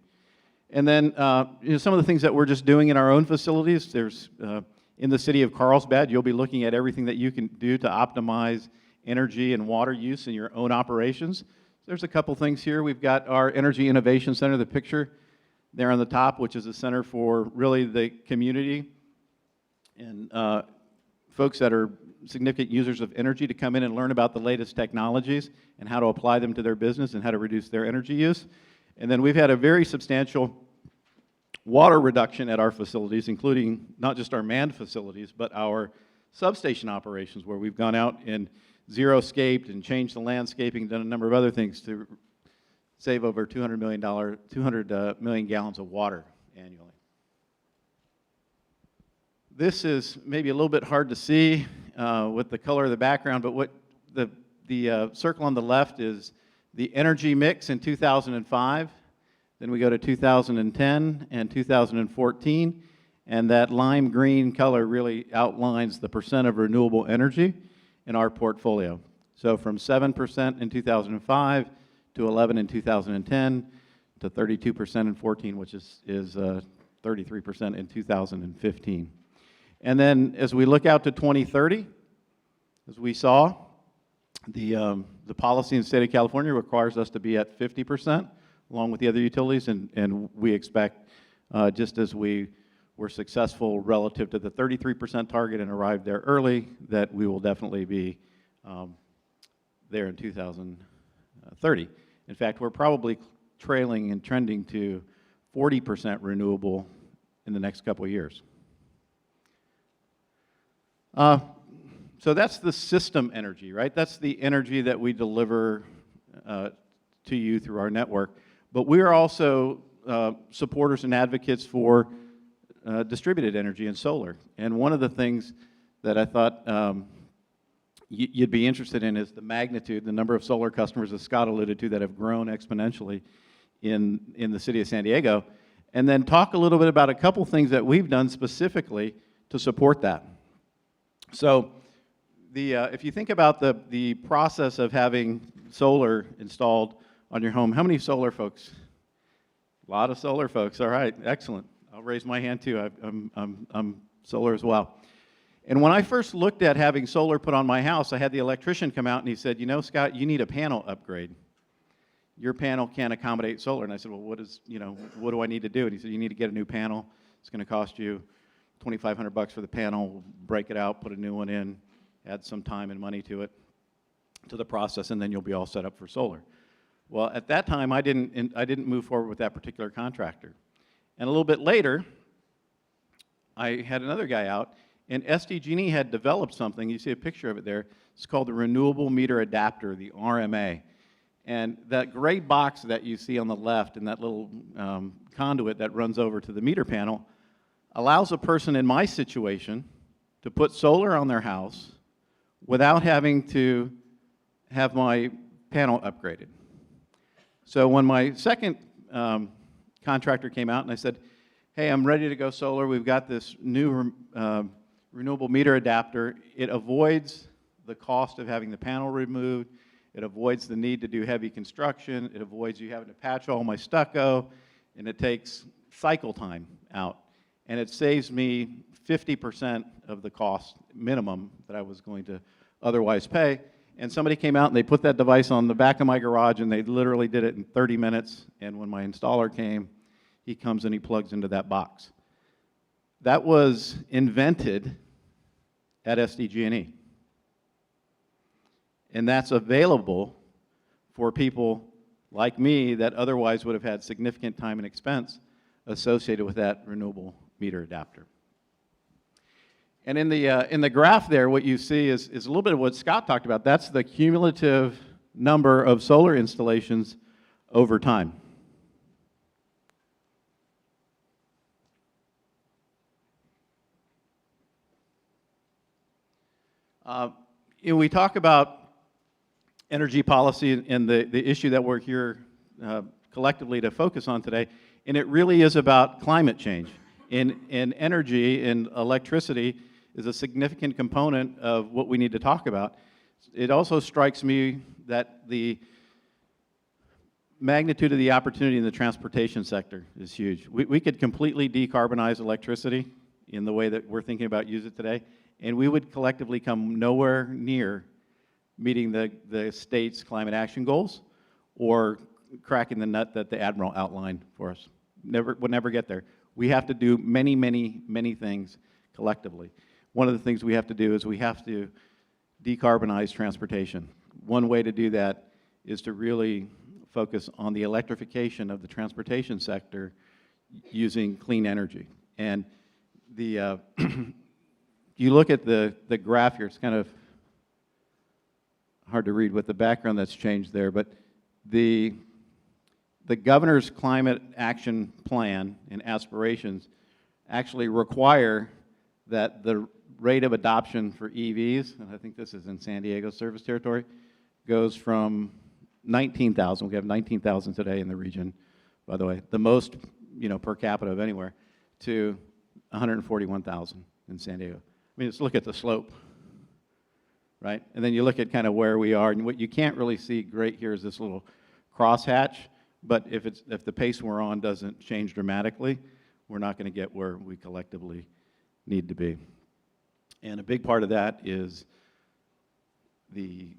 And then some of the things that we're just doing in our own facilities, there's in the city of Carlsbad, you'll be looking at everything that you can do to optimize energy and water use in your own operations. There's a couple things here. We've got our Energy Innovation Center, the picture there on the top, which is a center for really the community and folks that are significant users of energy to come in and learn about the latest technologies and how to apply them to their business and how to reduce their energy use. And then we've had a very substantial water reduction at our facilities, including not just our manned facilities, but our substation operations, where we've gone out and zero-scaped and changed the landscaping, done a number of other things to save over $200 million gallons of water annually. This is maybe a little bit hard to see with the color of the background, but what the circle on the left is the energy mix in 2005. Then we go to 2010 and 2014, and that lime green color really outlines the percent of renewable energy in our portfolio. So from 7% in 2005 to 11 in 2010 to 32% in 14, which is 33% in 2015. And then as we look out to 2030, as we saw, the policy in the state of California requires us to be at 50% along with the other utilities, and we expect, just as we were successful relative to the 33% target and arrived there early, that we will definitely be there in 2030. In fact, we're probably trailing and trending to 40% renewable in the next couple of years. So that's the system energy, right? That's the energy that we deliver to you through our network. But we are also supporters and advocates for distributed energy and solar. And one of the things that I thought you'd be interested in is the magnitude, the number of solar customers, as Scott alluded to, that have grown exponentially in the city of San Diego. And then talk a little bit about a couple things that we've done specifically to support that. So if you think about the process of having solar installed on your home, how many solar folks? A lot of solar folks. All right, excellent. I'll raise my hand too. I'm solar as well. And when I first looked at having solar put on my house, I had the electrician come out and he said, you know, Scott, you need a panel upgrade. Your panel can't accommodate solar. And I said, well, what do I need to do? And he said, you need to get a new panel. It's going to cost you $2,500 for the panel. We'll break it out, put a new one in, add some time and money to it, to the process, and then you'll be all set up for solar. Well, at that time, I didn't move forward with that particular contractor. And a little bit later, I had another guy out, and SDG&E had developed something. You see a picture of it there. It's called the Renewable Meter Adapter, the RMA. And that gray box that you see on the left and that little conduit that runs over to the meter panel allows a person in my situation to put solar on their house without having to have my panel upgraded. So when my second contractor came out and I said, hey, I'm ready to go solar, we've got this new renewable meter adapter, it avoids the cost of having the panel removed, it avoids the need to do heavy construction, it avoids you having to patch all my stucco, and it takes cycle time out. And it saves me 50% of the cost minimum that I was going to otherwise pay. And somebody came out and they put that device on the back of my garage and they literally did it in 30 minutes. And when my installer came, he comes and he plugs into that box. That was invented at SDG&E. And that's available for people like me that otherwise would have had significant time and expense associated with that renewable meter adapter. And in the graph there, what you see is a little bit of what Scott talked about. That's the cumulative number of solar installations over time. We talk about energy policy and the issue that we're here collectively to focus on today, and it really is about climate change. In energy and electricity is a significant component of what we need to talk about. It also strikes me that the magnitude of the opportunity in the transportation sector is huge. We could completely decarbonize electricity in the way that we're thinking about using it today, and we would collectively come nowhere near meeting the state's climate action goals or cracking the nut that the Admiral outlined for us. Would never get there. We have to do many, many, many things collectively. One of the things we have to do is we have to decarbonize transportation. One way to do that is to really focus on the electrification of the transportation sector using clean energy. And the you look at the graph here, it's kind of hard to read with the background that's changed there, but the governor's climate action plan and aspirations actually require that the rate of adoption for EVs, and I think this is in San Diego service territory, goes from 19,000, we have 19,000 today in the region, by the way, the most, per capita of anywhere, to 141,000 in San Diego. I mean, just look at the slope, right? And then you look at kind of where we are, and what you can't really see great here is this little crosshatch, but if the pace we're on doesn't change dramatically, we're not going to get where we collectively need to be. And a big part of that is the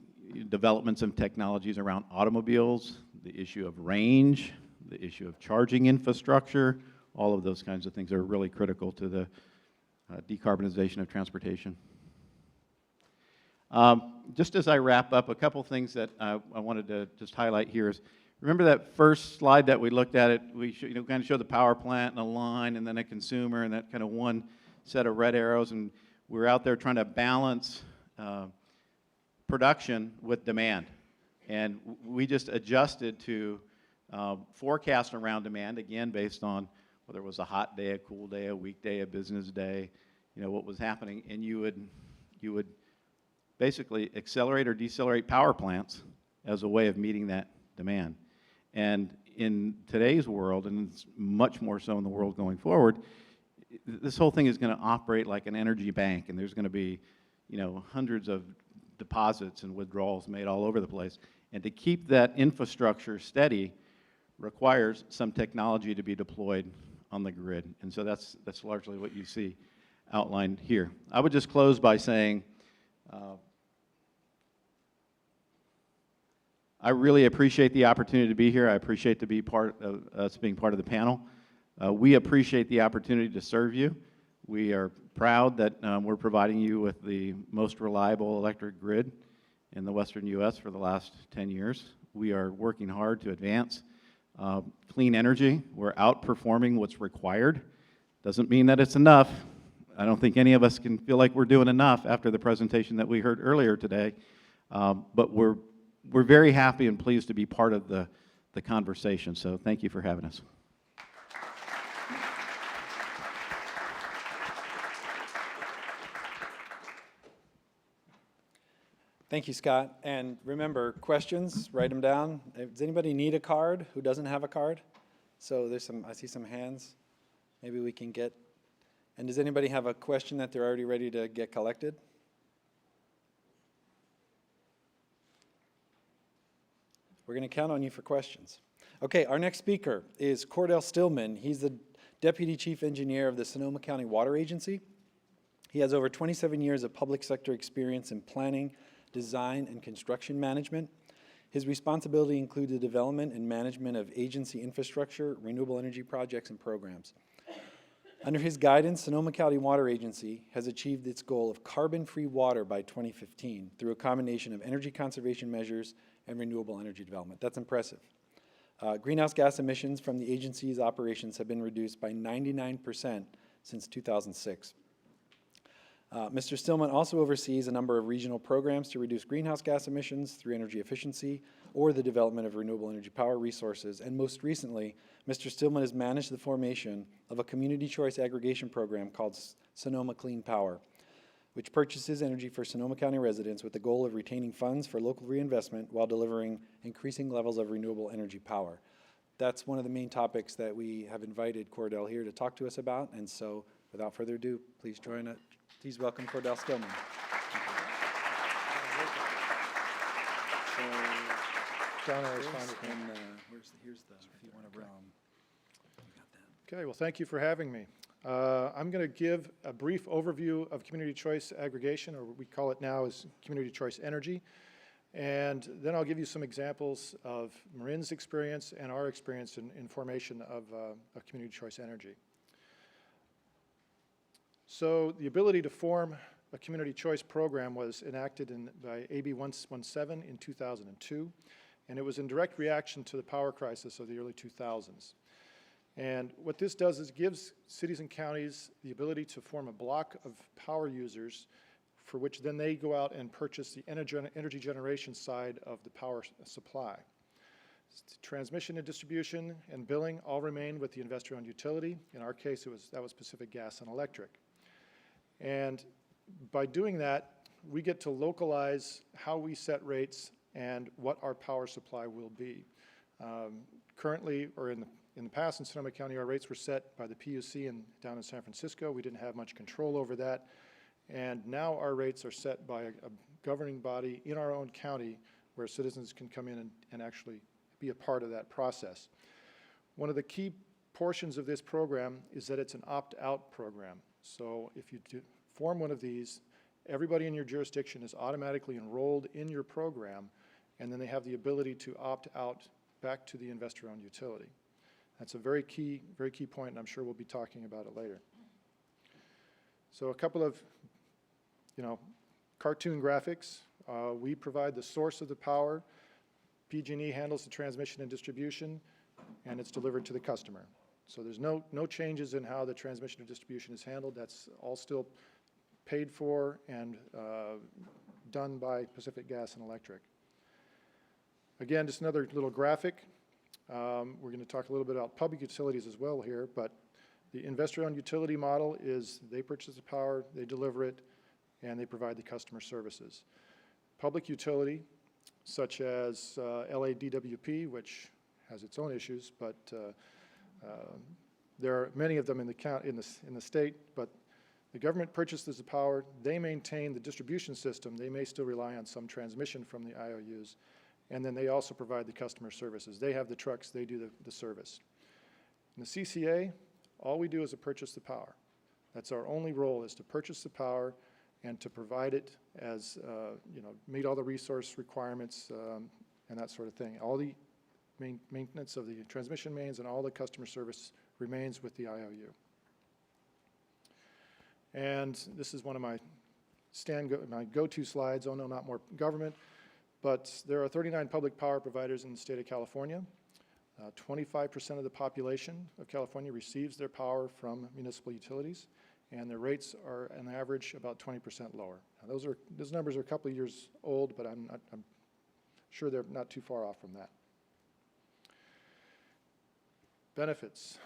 developments of technologies around automobiles, the issue of range, the issue of charging infrastructure, all of those kinds of things are really critical to the decarbonization of transportation. Just as I wrap up, a couple things that I wanted to just highlight here is, remember that first slide that we looked at? We kind of showed the power plant and a line and then a consumer and that kind of one set of red arrows, and we're out there trying to balance production with demand. And we just adjusted to forecast around demand, again, based on whether it was a hot day, a cool day, a weekday, a business day, what was happening. And you would basically accelerate or decelerate power plants as a way of meeting that demand. And in today's world, and it's much more so in the world going forward, this whole thing is going to operate like an energy bank, and there's going to be, hundreds of deposits and withdrawals made all over the place. And to keep that infrastructure steady requires some technology to be deployed on the grid. And so that's largely what you see outlined here. I would just close by saying, I really appreciate the opportunity to be here. I appreciate to be part of us being part of the panel. We appreciate the opportunity to serve you. We are proud that we're providing you with the most reliable electric grid in the Western U.S. for the last 10 years. We are working hard to advance clean energy. We're outperforming what's required. Doesn't mean that it's enough. I don't think any of us can feel like we're doing enough after the presentation that we heard earlier today, but we're very happy and pleased to be part of the conversation, so thank you for having us. Thank you, Scott. And remember, questions, write them down. Does anybody need a card who doesn't have a card? So I see some hands. Maybe we can get, and does anybody have a question that they're already ready to get collected? We're going to count on you for questions. Okay, our next speaker is Cordell Stillman. He's the Deputy Chief Engineer of the Sonoma County Water Agency. He has over 27 years of public sector experience in planning, design, and construction management. His responsibility includes the development and management of agency infrastructure, renewable energy projects, and programs. Under his guidance, Sonoma County Water Agency has achieved its goal of carbon-free water by 2015 through a combination of energy conservation measures and renewable energy development. That's impressive. Greenhouse gas emissions from the agency's operations have been reduced by 99% since 2006. Mr. Stillman also oversees a number of regional programs to reduce greenhouse gas emissions through energy efficiency or the development of renewable energy power resources. And most recently, Mr. Stillman has managed the formation of a community choice aggregation program called Sonoma Clean Power, which purchases energy for Sonoma County residents with the goal of retaining funds for local reinvestment while delivering increasing levels of renewable energy power. That's one of the main topics that we have invited Cordell here to talk to us about. And so without further ado, please join us. Please welcome Cordell Stillman. So, John, I responded. Here's the, if you want to run. Okay, well, thank you for having me. I'm going to give a brief overview of community choice aggregation, or we call it now as community choice energy. And then I'll give you some examples of Marin's experience and our experience in formation of community choice energy. So the ability to form a community choice program was enacted by AB 117 in 2002, and it was in direct reaction to the power crisis of the early 2000s. And what this does is gives cities and counties the ability to form a block of power users for which then they go out and purchase the energy generation side of the power supply. Transmission and distribution and billing all remain with the investor-owned utility. In our case, that was Pacific Gas and Electric. And by doing that, we get to localize how we set rates and what our power supply will be. Currently, or in the past in Sonoma County, our rates were set by the PUC down in San Francisco. We didn't have much control over that. And now our rates are set by a governing body in our own county where citizens can come in and actually be a part of that process. One of the key portions of this program is that it's an opt-out program. So if you form one of these, everybody in your jurisdiction is automatically enrolled in your program, and then they have the ability to opt out back to the investor-owned utility. That's a very key point, and I'm sure we'll be talking about it later. So a couple of, cartoon graphics. We provide the source of the power. PG&E handles the transmission and distribution, and it's delivered to the customer. So there's no changes in how the transmission and distribution is handled. That's all still paid for and done by Pacific Gas and Electric. Again, just another little graphic. We're going to talk a little bit about public utilities as well here, but the investor-owned utility model is they purchase the power, they deliver it, and they provide the customer services. Public utility, such as LADWP, which has its own issues, but there are many of them in the state, but the government purchases the power, they maintain the distribution system, they may still rely on some transmission from the IOUs, and then they also provide the customer services. They have the trucks, they do the service. In the CCA, all we do is to purchase the power. That's our only role, is to purchase the power and to provide it as, meet all the resource requirements and that sort of thing. All the maintenance of the transmission mains and all the customer service remains with the IOU. And this is one of my go-to slides. Oh no, not more government. But there are 39 public power providers in the state of California. 25% of the population of California receives their power from municipal utilities, and their rates are on average about 20% lower. Now, those numbers are a couple of years old, but I'm sure they're not too far off from that. Benefits.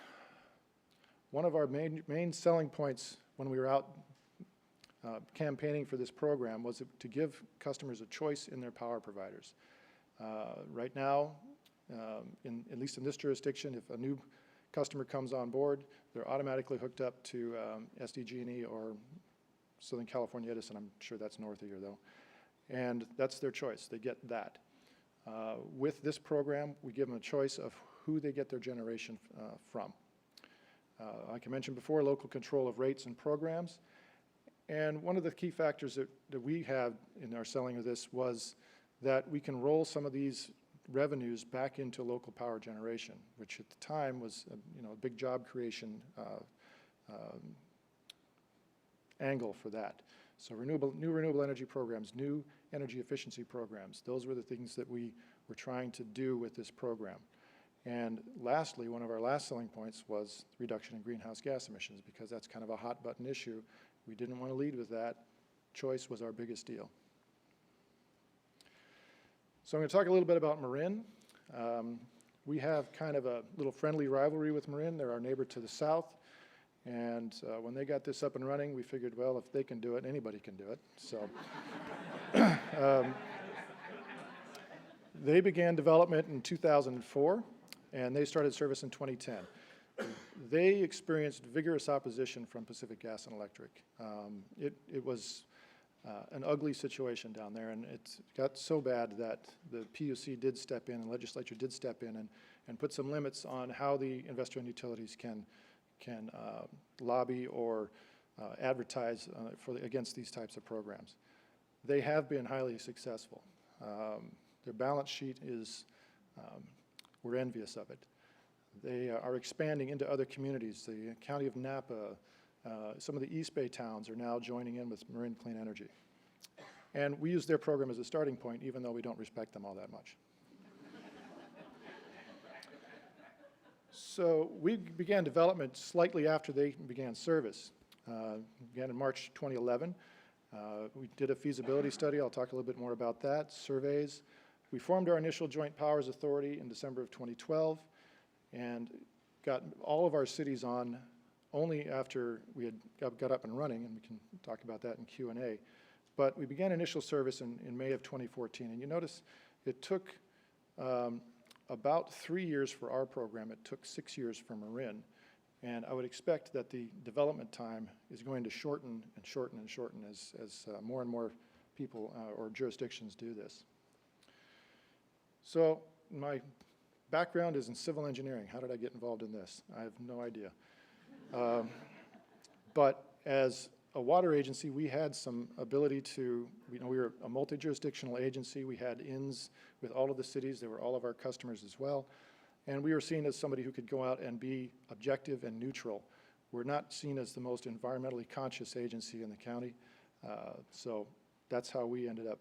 One of our main selling points when we were out campaigning for this program was to give customers a choice in their power providers. Right now, at least in this jurisdiction, if a new customer comes on board, they're automatically hooked up to SDG&E or Southern California Edison. I'm sure that's north of here, though. And that's their choice. They get that. With this program, we give them a choice of who they get their generation from. Like I mentioned before, local control of rates and programs. And one of the key factors that we had in our selling of this was that we can roll some of these revenues back into local power generation, which at the time was a big job creation angle for that. So new renewable energy programs, new energy efficiency programs, those were the things that we were trying to do with this program. And lastly, one of our last selling points was reduction in greenhouse gas emissions, because that's kind of a hot button issue. We didn't want to lead with that. Choice was our biggest deal. So I'm going to talk a little bit about Marin. We have kind of a little friendly rivalry with Marin. They're our neighbor to the south. And when they got this up and running, we figured, well, if they can do it, anybody can do it. So they began development in 2004, and they started service in 2010. They experienced vigorous opposition from Pacific Gas and Electric. It was an ugly situation down there, and it got so bad that the PUC did step in and legislature did step in and put some limits on how the investor-owned utilities can lobby or advertise against these types of programs. They have been highly successful. Their balance sheet is, we're envious of it. They are expanding into other communities. The County of Napa, some of the East Bay towns are now joining in with Marin Clean Energy. And we use their program as a starting point, even though we don't respect them all that much. So we began development slightly after they began service. Began in March 2011. We did a feasibility study. I'll talk a little bit more about that. Surveys. We formed our initial Joint Powers Authority in December of 2012 and got all of our cities on only after we had got up and running, and we can talk about that in Q&A. But we began initial service in May of 2014, and you notice it took about 3 years for our program. It took 6 years for Marin, and I would expect that the development time is going to shorten and shorten and shorten as more and more people or jurisdictions do this. So my background is in civil engineering. How did I get involved in this? I have no idea. But as a water agency, we had some ability to, we were a multi-jurisdictional agency. We had INs with all of the cities. They were all of our customers as well. And we were seen as somebody who could go out and be objective and neutral. We're not seen as the most environmentally conscious agency in the county. So that's how we ended up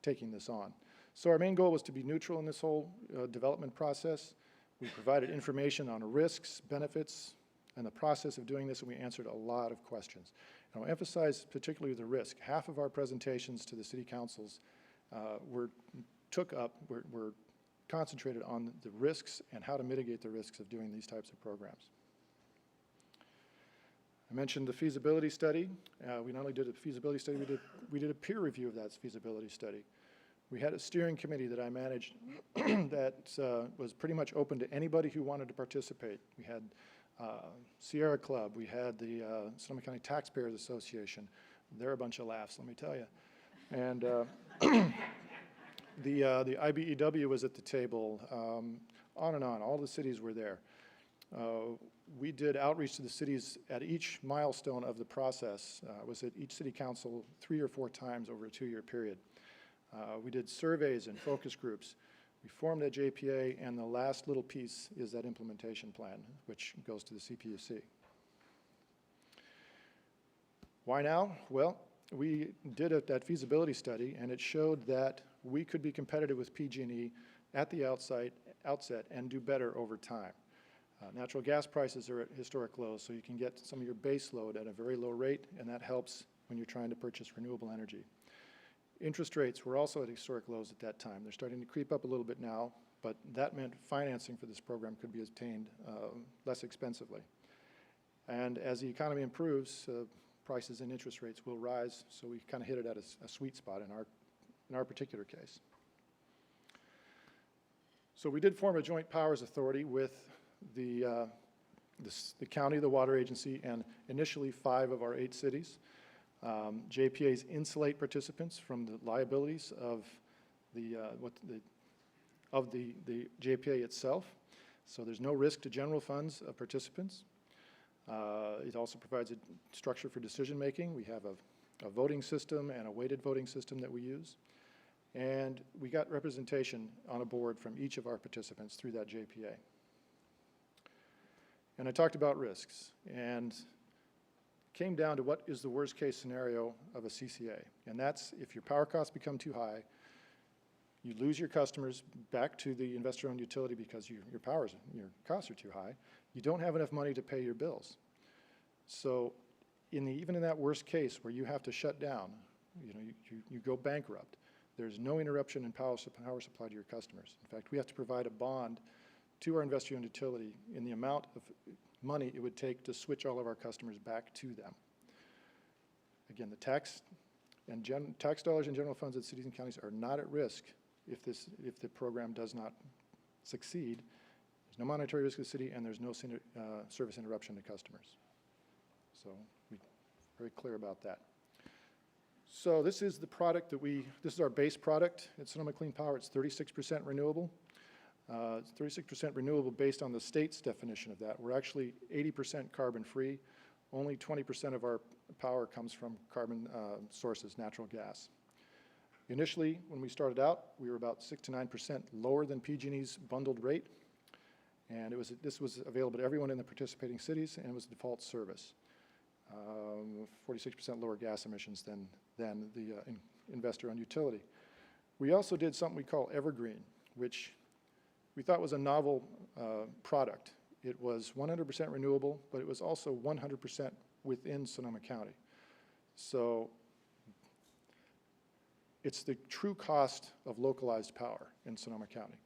taking this on. So our main goal was to be neutral in this whole development process. We provided information on risks, benefits, and the process of doing this, and we answered a lot of questions. And I'll emphasize particularly the risk. Half of our presentations to the city councils were concentrated on the risks and how to mitigate the risks of doing these types of programs. I mentioned the feasibility study. We not only did a feasibility study, we did a peer review of that feasibility study. We had a steering committee that I managed that was pretty much open to anybody who wanted to participate. We had Sierra Club, we had the Sonoma County Taxpayers Association. They're a bunch of laughs, let me tell you. And the IBEW was at the table, on and on. All the cities were there. We did outreach to the cities at each milestone of the process. Was at each city council 3 or 4 times over a 2-year period. We did surveys and focus groups. We formed a JPA, and the last little piece is that implementation plan, which goes to the CPUC. Why now? Well, we did that feasibility study, and it showed that we could be competitive with PG&E at the outset and do better over time. Natural gas prices are at historic lows, so you can get some of your base load at a very low rate, and that helps when you're trying to purchase renewable energy. Interest rates were also at historic lows at that time. They're starting to creep up a little bit now, but that meant financing for this program could be obtained less expensively. And as the economy improves, prices and interest rates will rise, so we kind of hit it at a sweet spot in our particular case. So we did form a joint powers authority with the county, the water agency, and initially 5 of our 8 cities. JPAs insulate participants from the liabilities of the JPA itself, so there's no risk to general funds of participants. It also provides a structure for decision making. We have a voting system and a weighted voting system that we use, and we got representation on a board from each of our participants through that JPA. And I talked about risks, and came down to what is the worst case scenario of a CCA. And that's if your power costs become too high, you lose your customers back to the investor-owned utility because your costs are too high. You don't have enough money to pay your bills. So even in that worst case where you have to shut down, you go bankrupt, there's no interruption in power supply to your customers. In fact, we have to provide a bond to our investor-owned utility in the amount of money it would take to switch all of our customers back to them. Again, the tax dollars and general funds of cities and counties are not at risk if the program does not succeed. There's no monetary risk to the city, and there's no service interruption to customers. So we're very clear about that. So this is the product this is our base product at Sonoma Clean Power. It's 36% renewable. It's 36% renewable based on the state's definition of that. We're actually 80% carbon-free. Only 20% of our power comes from carbon sources, natural gas. Initially, when we started out, we were about 6 to 9% lower than PG&E's bundled rate, and this was available to everyone in the participating cities, and it was default service. 46% lower gas emissions than the investor-owned utility. We also did something we call Evergreen, which we thought was a novel product. It was 100% renewable, but it was also 100% within Sonoma County. So it's the true cost of localized power in Sonoma County.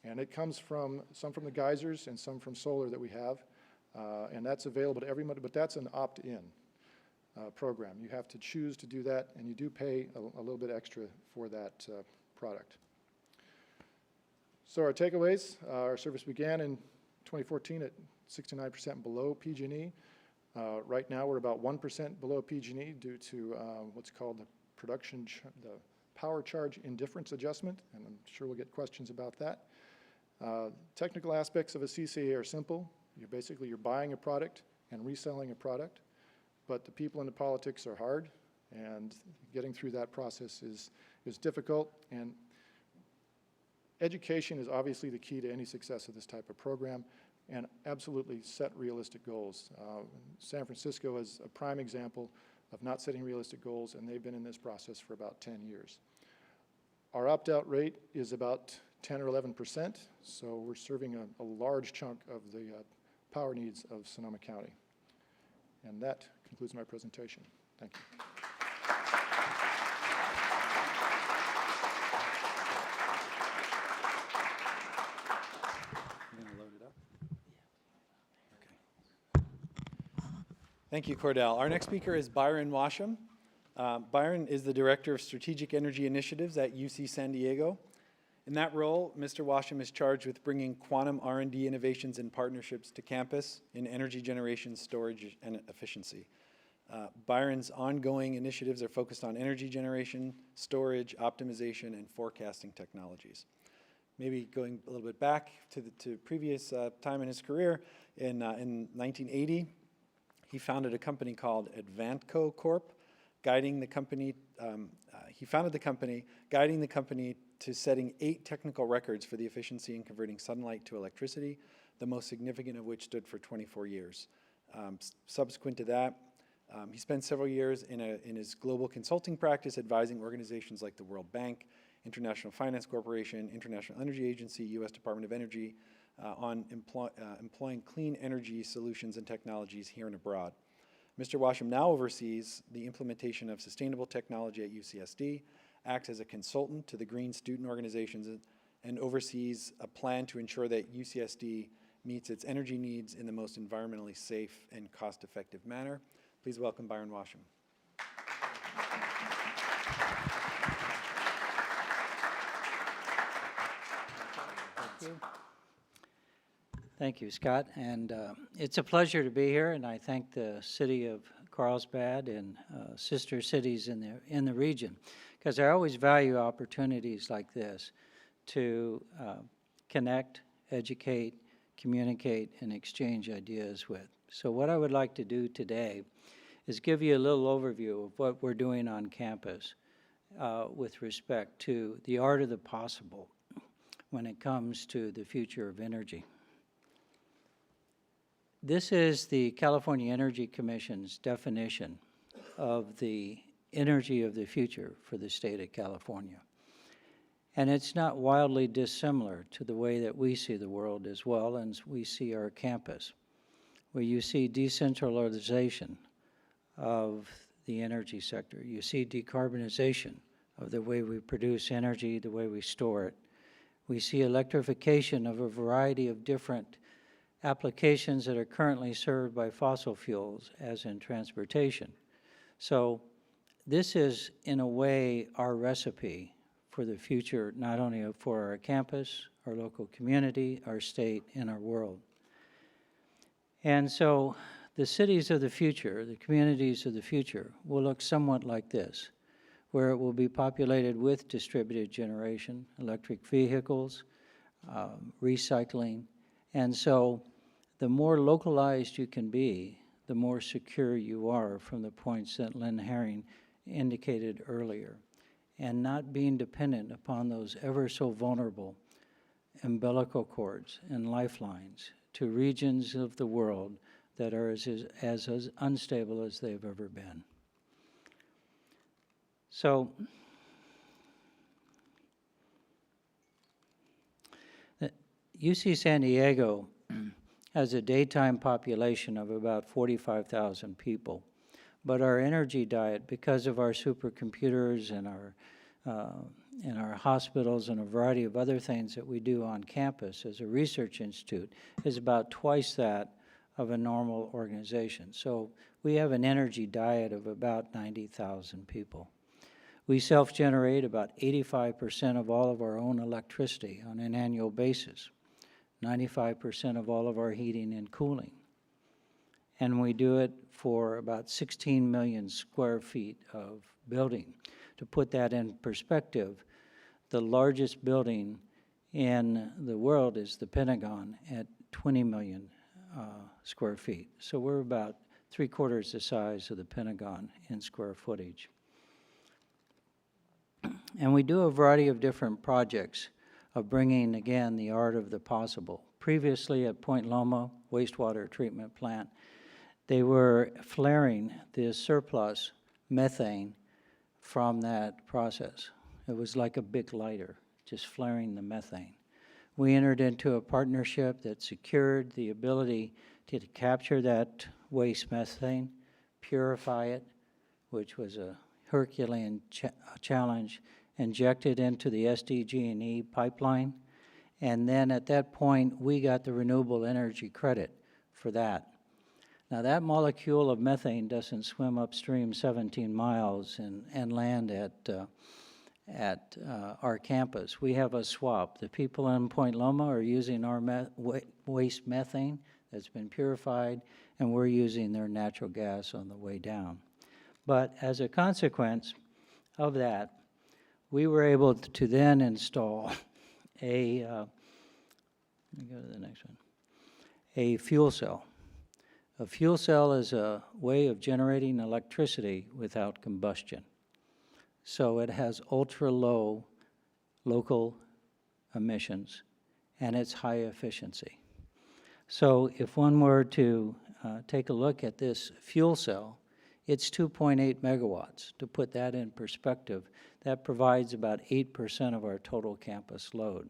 And it comes from, some from the geysers and some from solar that we have. And that's available to everybody, but that's an opt-in program. You have to choose to do that, and you do pay a little bit extra for that product. So our takeaways, our service began in 2014 at 69% below PG&E. Right now we're about 1% below PG&E due to what's called the power charge indifference adjustment, and I'm sure we'll get questions about that. Technical aspects of a CCA are simple. You're buying a product and reselling a product, but the people and the politics are hard, and getting through that process is difficult. And education is obviously the key to any success of this type of program, and absolutely set realistic goals. San Francisco is a prime example of not setting realistic goals, and they've been in this process for about 10 years. Our opt-out rate is about 10 or 11%, so we're serving a large chunk of the power needs of Sonoma County. And that concludes my presentation. Thank you. You're gonna load it up? Okay. Thank you, Cordell. Our next speaker is Byron Washam. Byron is the Director of Strategic Energy Initiatives at UC San Diego. In that role, Mr. Washam is charged with bringing quantum R&D innovations and partnerships to campus in energy generation, storage, and efficiency. Byron's ongoing initiatives are focused on energy generation, storage, optimization, and forecasting technologies. Maybe going a little bit back to previous time in his career, in 1980, he founded a company called Advantco Corp, guiding the company. He founded the company, guiding the company to setting 8 technical records for the efficiency in converting sunlight to electricity, the most significant of which stood for 24 years. Subsequent to that, he spent several years in his global consulting practice advising organizations like the World Bank, International Finance Corporation, International Energy Agency, U.S. Department of Energy, on employing clean energy solutions and technologies here and abroad. Mr. Washam now oversees the implementation of sustainable technology at UCSD, acts as a consultant to the green student organizations, and oversees a plan to ensure that UCSD meets its energy needs in the most environmentally safe and cost-effective manner. Please welcome Byron Washam. Thank you, Scott, and it's a pleasure to be here, and I thank the city of Carlsbad and sister cities in the region, because I always value opportunities like this to connect, educate, communicate, and exchange ideas with. So what I would like to do today is give you a little overview of what we're doing on campus with respect to the art of the possible when it comes to the future of energy. This is the California Energy Commission's definition of the energy of the future for the state of California. And it's not wildly dissimilar to the way that we see the world as well, and we see our campus, where you see decentralization of the energy sector. You see decarbonization of the way we produce energy, the way we store it. We see electrification of a variety of different applications that are currently served by fossil fuels, as in transportation. So this is, in a way, our recipe for the future, not only for our campus, our local community, our state, and our world. And so the cities of the future, the communities of the future, will look somewhat like this, where it will be populated with distributed generation, electric vehicles, recycling. And so the more localized you can be, the more secure you are, from the points that Lynn Herring indicated earlier, and not being dependent upon those ever so vulnerable umbilical cords and lifelines to regions of the world that are as unstable as they've ever been. So UC San Diego has a daytime population of about 45,000 people. But our energy diet, because of our supercomputers and our hospitals and a variety of other things that we do on campus as a research institute, is about twice that of a normal organization. So we have an energy diet of about 90,000 people. We self-generate about 85% of all of our own electricity on an annual basis, 95% of all of our heating and cooling. And we do it for about 16 million square feet of building. To put that in perspective, the largest building in the world is the Pentagon at 20 million square feet. So we're about 3/4 the size of the Pentagon in square footage. And we do a variety of different projects of bringing, again, the art of the possible. Previously at Point Loma wastewater treatment plant, they were flaring the surplus methane from that process. It was like a big lighter, just flaring the methane. We entered into a partnership that secured the ability to capture that waste methane, purify it, which was a Herculean challenge, inject it into the SDG&E pipeline, and then at that point, we got the renewable energy credit for that. Now, that molecule of methane doesn't swim upstream 17 miles and land at our campus. We have a swap. The people in Point Loma are using our waste methane that's been purified, and we're using their natural gas on the way down. But as a consequence of that, we were able to then install a, let me go to the next one, a fuel cell. A fuel cell is a way of generating electricity without combustion. So it has ultra-low local emissions, and it's high efficiency. So if one were to take a look at this fuel cell, it's 2.8 megawatts. To put that in perspective, that provides about 8% of our total campus load.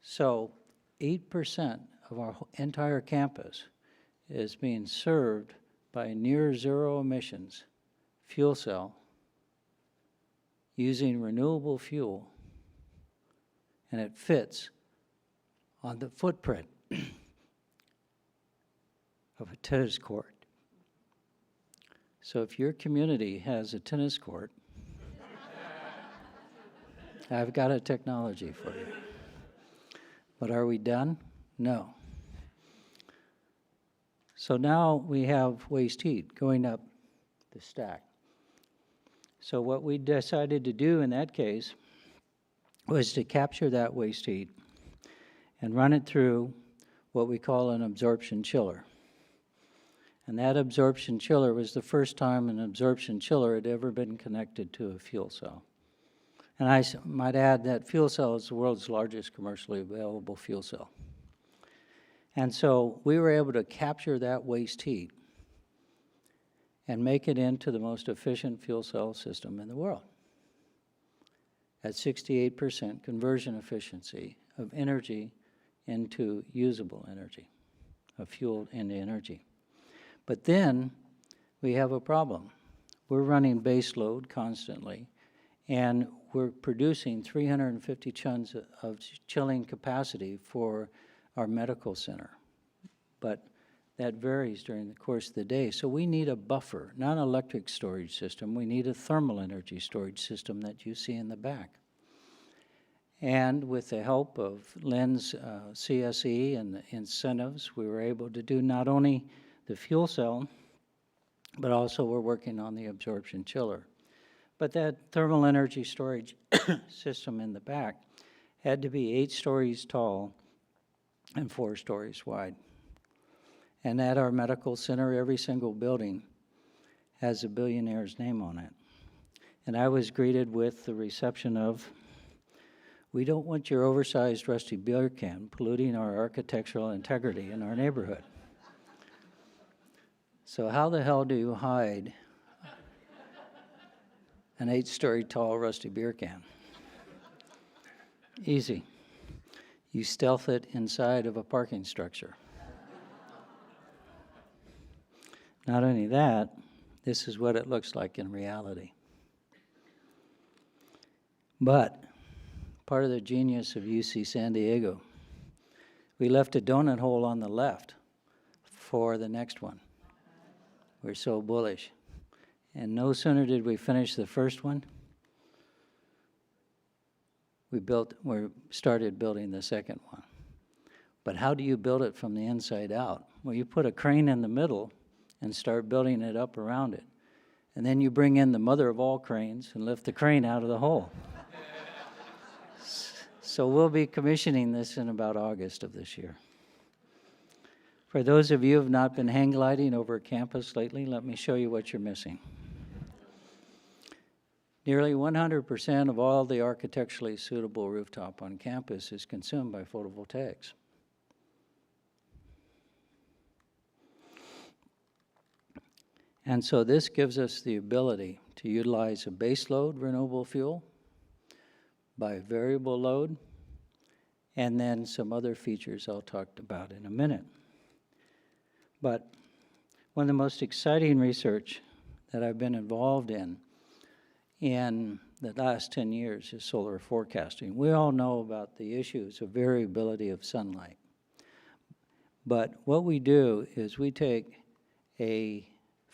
So 8% of our entire campus is being served by a near zero emissions fuel cell using renewable fuel, and it fits on the footprint of a tennis court. So if your community has a tennis court, I've got a technology for you. But are we done? No. So now we have waste heat going up the stack. So what we decided to do in that case was to capture that waste heat and run it through what we call an absorption chiller. And that absorption chiller was the first time an absorption chiller had ever been connected to a fuel cell. And I might add that fuel cell is the world's largest commercially available fuel cell. And so we were able to capture that waste heat and make it into the most efficient fuel cell system in the world at 68% conversion efficiency of energy into usable energy, of fuel into energy. But then we have a problem. We're running base load constantly, and we're producing 350 tons of chilling capacity for our medical center. But that varies during the course of the day. So we need a buffer, not an electric storage system. We need a thermal energy storage system that you see in the back. And with the help of Lynn's CSE and the incentives, we were able to do not only the fuel cell, but also we're working on the absorption chiller. But that thermal energy storage system in the back had to be 8 stories tall and 4 stories wide. And at our medical center, every single building has a billionaire's name on it. And I was greeted with the reception of, "We don't want your oversized rusty beer can polluting our architectural integrity in our neighborhood." So how the hell do you hide an 8-story tall rusty beer can? Easy. You stealth it inside of a parking structure. Not only that, this is what it looks like in reality. But part of the genius of UC San Diego, we left a donut hole on the left for the next one. We're so bullish. And no sooner did we finish the first one, we started building the second one. But how do you build it from the inside out? Well, you put a crane in the middle and start building it up around it. And then you bring in the mother of all cranes and lift the crane out of the hole. So we'll be commissioning this in about August of this year. For those of you who have not been hang gliding over campus lately, let me show you what you're missing. Nearly 100% of all the architecturally suitable rooftop on campus is consumed by photovoltaics. And so this gives us the ability to utilize a base load renewable fuel by variable load, and then some other features I'll talk about in a minute. But one of the most exciting research that I've been involved in the last 10 years is solar forecasting. We all know about the issues of variability of sunlight. But what we do is we take a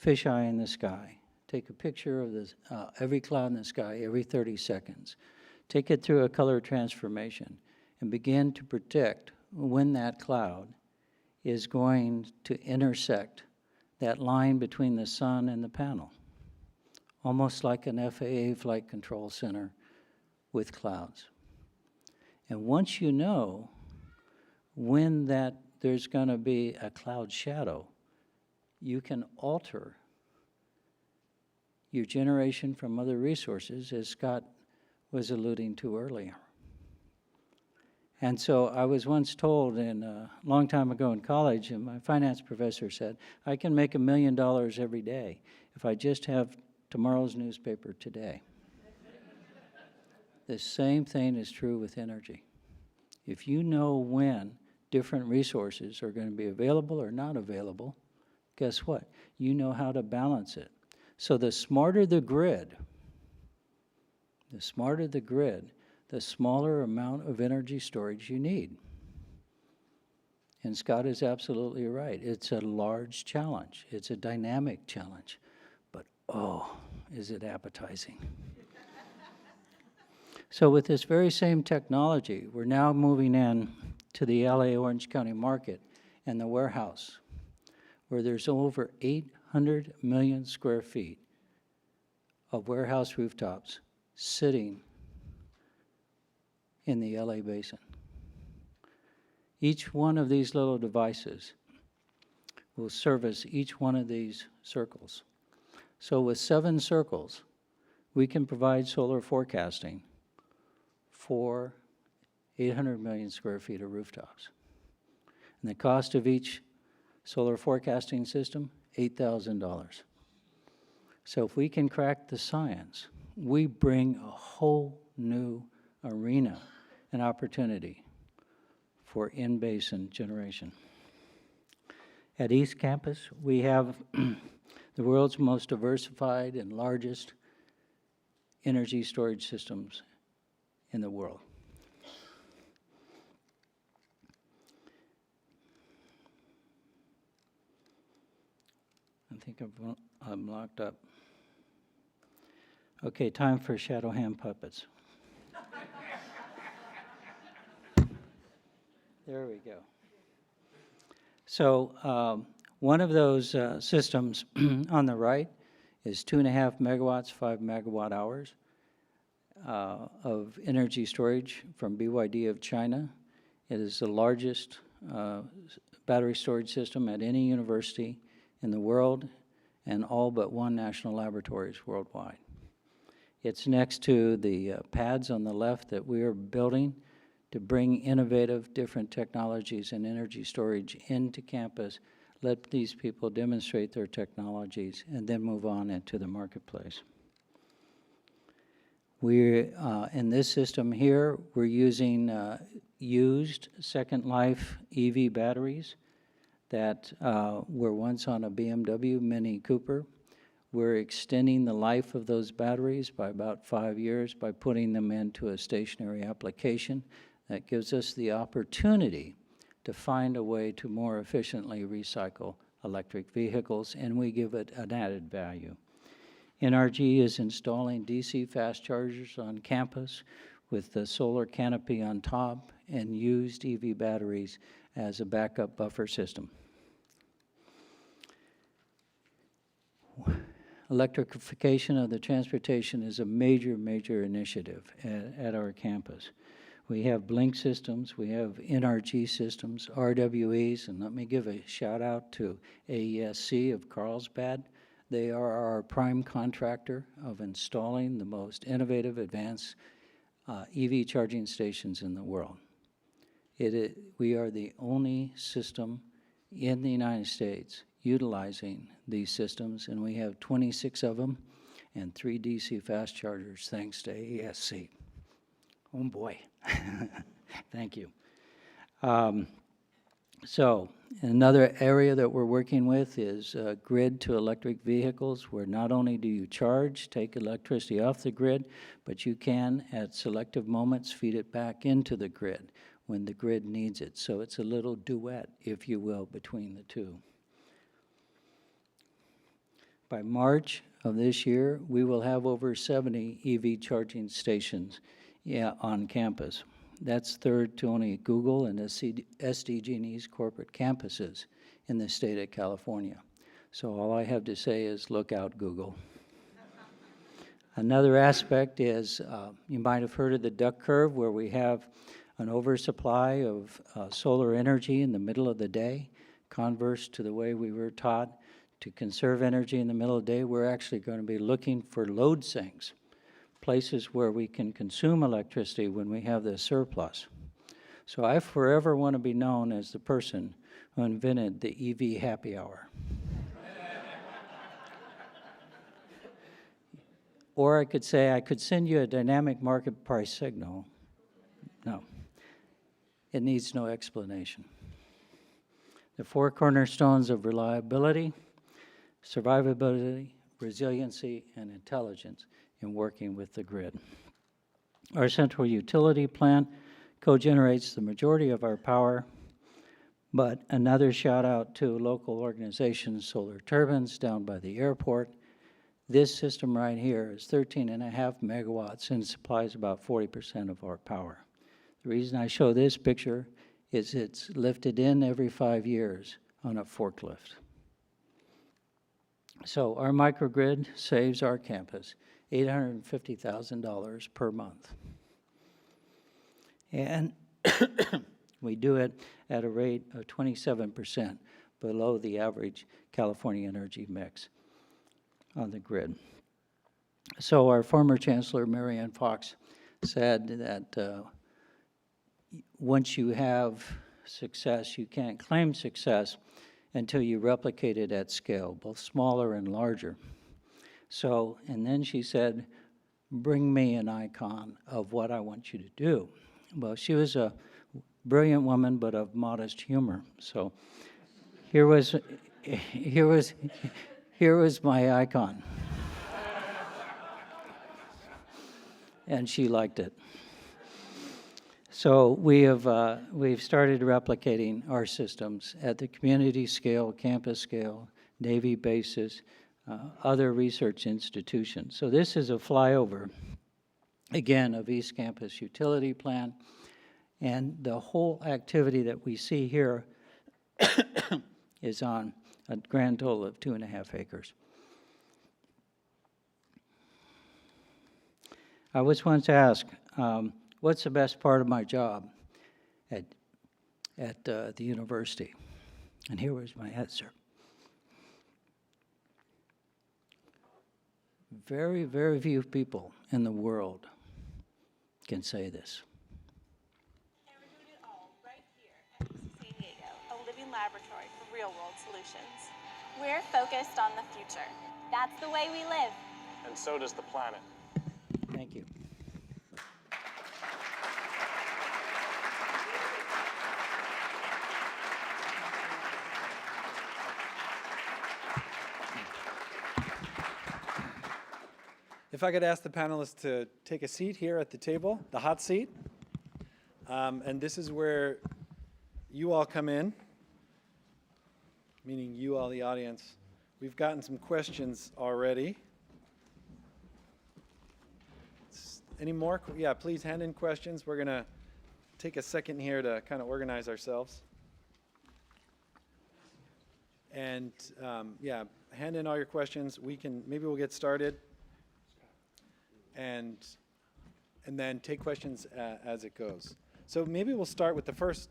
fisheye in the sky, take a picture of this, every cloud in the sky every 30 seconds, take it through a color transformation, and begin to predict when that cloud is going to intersect that line between the sun and the panel, almost like an FAA flight control center with clouds. And once you know when there's going to be a cloud shadow, you can alter your generation from other resources, as Scott was alluding to earlier. And so I was once told a long time ago in college, and my finance professor said, I can make $1 million every day if I just have tomorrow's newspaper today. The same thing is true with energy. If you know when different resources are going to be available or not available, guess what? You know how to balance it. So the smarter the grid, the smaller amount of energy storage you need. And Scott is absolutely right. It's a large challenge. It's a dynamic challenge. But oh, is it appetizing. So with this very same technology, we're now moving in to the LA Orange County market and the warehouse, where there's over 800 million square feet of warehouse rooftops sitting in the LA basin. Each one of these little devices will service each one of these circles. So with 7 circles, we can provide solar forecasting for 800 million square feet of rooftops. And the cost of each solar forecasting system, $8,000. So if we can crack the science, we bring a whole new arena and opportunity for in-basin generation. At East Campus, we have the world's most diversified and largest energy storage systems in the world. I think I'm locked up. Okay, time for shadow hand puppets. There we go. So one of those systems on the right is 2.5 megawatts, 5 megawatt hours of energy storage from BYD of China. It is the largest battery storage system at any university in the world and all but one national laboratories worldwide. It's next to the pads on the left that we are building to bring innovative, different technologies and energy storage into campus, let these people demonstrate their technologies, and then move on into the marketplace. In this system here, we're using used Second Life EV batteries that were once on a BMW Mini Cooper. We're extending the life of those batteries by about 5 years by putting them into a stationary application. That gives us the opportunity to find a way to more efficiently recycle electric vehicles, and we give it an added value. NRG is installing DC fast chargers on campus with the solar canopy on top and used EV batteries as a backup buffer system. Electrification of the transportation is a major, major initiative at our campus. We have Blink systems, we have NRG systems, RWEs, and let me give a shout out to AESC of Carlsbad. They are our prime contractor of installing the most innovative, advanced EV charging stations in the world. We are the only system in the United States utilizing these systems, and we have 26 of them and 3 DC fast chargers thanks to AESC. Oh boy, thank you. So another area that we're working with is grid to electric vehicles, where not only do you charge, take electricity off the grid, but you can, at selective moments, feed it back into the grid when the grid needs it. So it's a little duet, if you will, between the two. By March of this year, we will have over 70 EV charging stations on campus. That's third to only Google and SDG&E's corporate campuses in the state of California. So all I have to say is look out, Google. Another aspect is, you might have heard of the duck curve, where we have an oversupply of solar energy in the middle of the day. Converse to the way we were taught to conserve energy in the middle of the day, we're actually going to be looking for load sinks, places where we can consume electricity when we have the surplus. So I forever want to be known as the person who invented the EV happy hour. Or I could say I could send you a dynamic market price signal. No, it needs no explanation. The 4 cornerstones of reliability, survivability, resiliency, and intelligence in working with the grid. Our central utility plant co-generates the majority of our power, but another shout out to local organizations, Solar Turbines down by the airport. This system right here is 13.5 megawatts and supplies about 40% of our power. The reason I show this picture is it's lifted in every 5 years on a forklift. So our microgrid saves our campus $850,000 per month. And we do it at a rate of 27% below the average California energy mix on the grid. So our former Chancellor, Mary Ann Fox, said that once you have success, you can't claim success until you replicate it at scale, both smaller and larger. So, and then she said, bring me an icon of what I want you to do. Well, she was a brilliant woman, but of modest humor. So here was my icon. And she liked it. So we've started replicating our systems at the community scale, campus scale, Navy bases, other research institutions. So this is a flyover, again, of East Campus Utility Plant, and the whole activity that we see here is on a grand total of 2.5 acres. I was once asked, what's the best part of my job at the university? And here was my answer. Very, very few people in the world can say this. And we're doing it all right here at UC San Diego, a living laboratory for real-world solutions. We're focused on the future. That's the way we live. And so does the planet. Thank you. if I could ask the panelists to take a seat here at the table, the hot seat. And this is where you all come in, meaning you all, the audience. We've gotten some questions already. Any more? Yeah, please hand in questions. We're going to take a second here to kind of organize ourselves. And yeah, hand in all your questions. Maybe we'll get started. And then take questions as it goes. So maybe we'll start with the first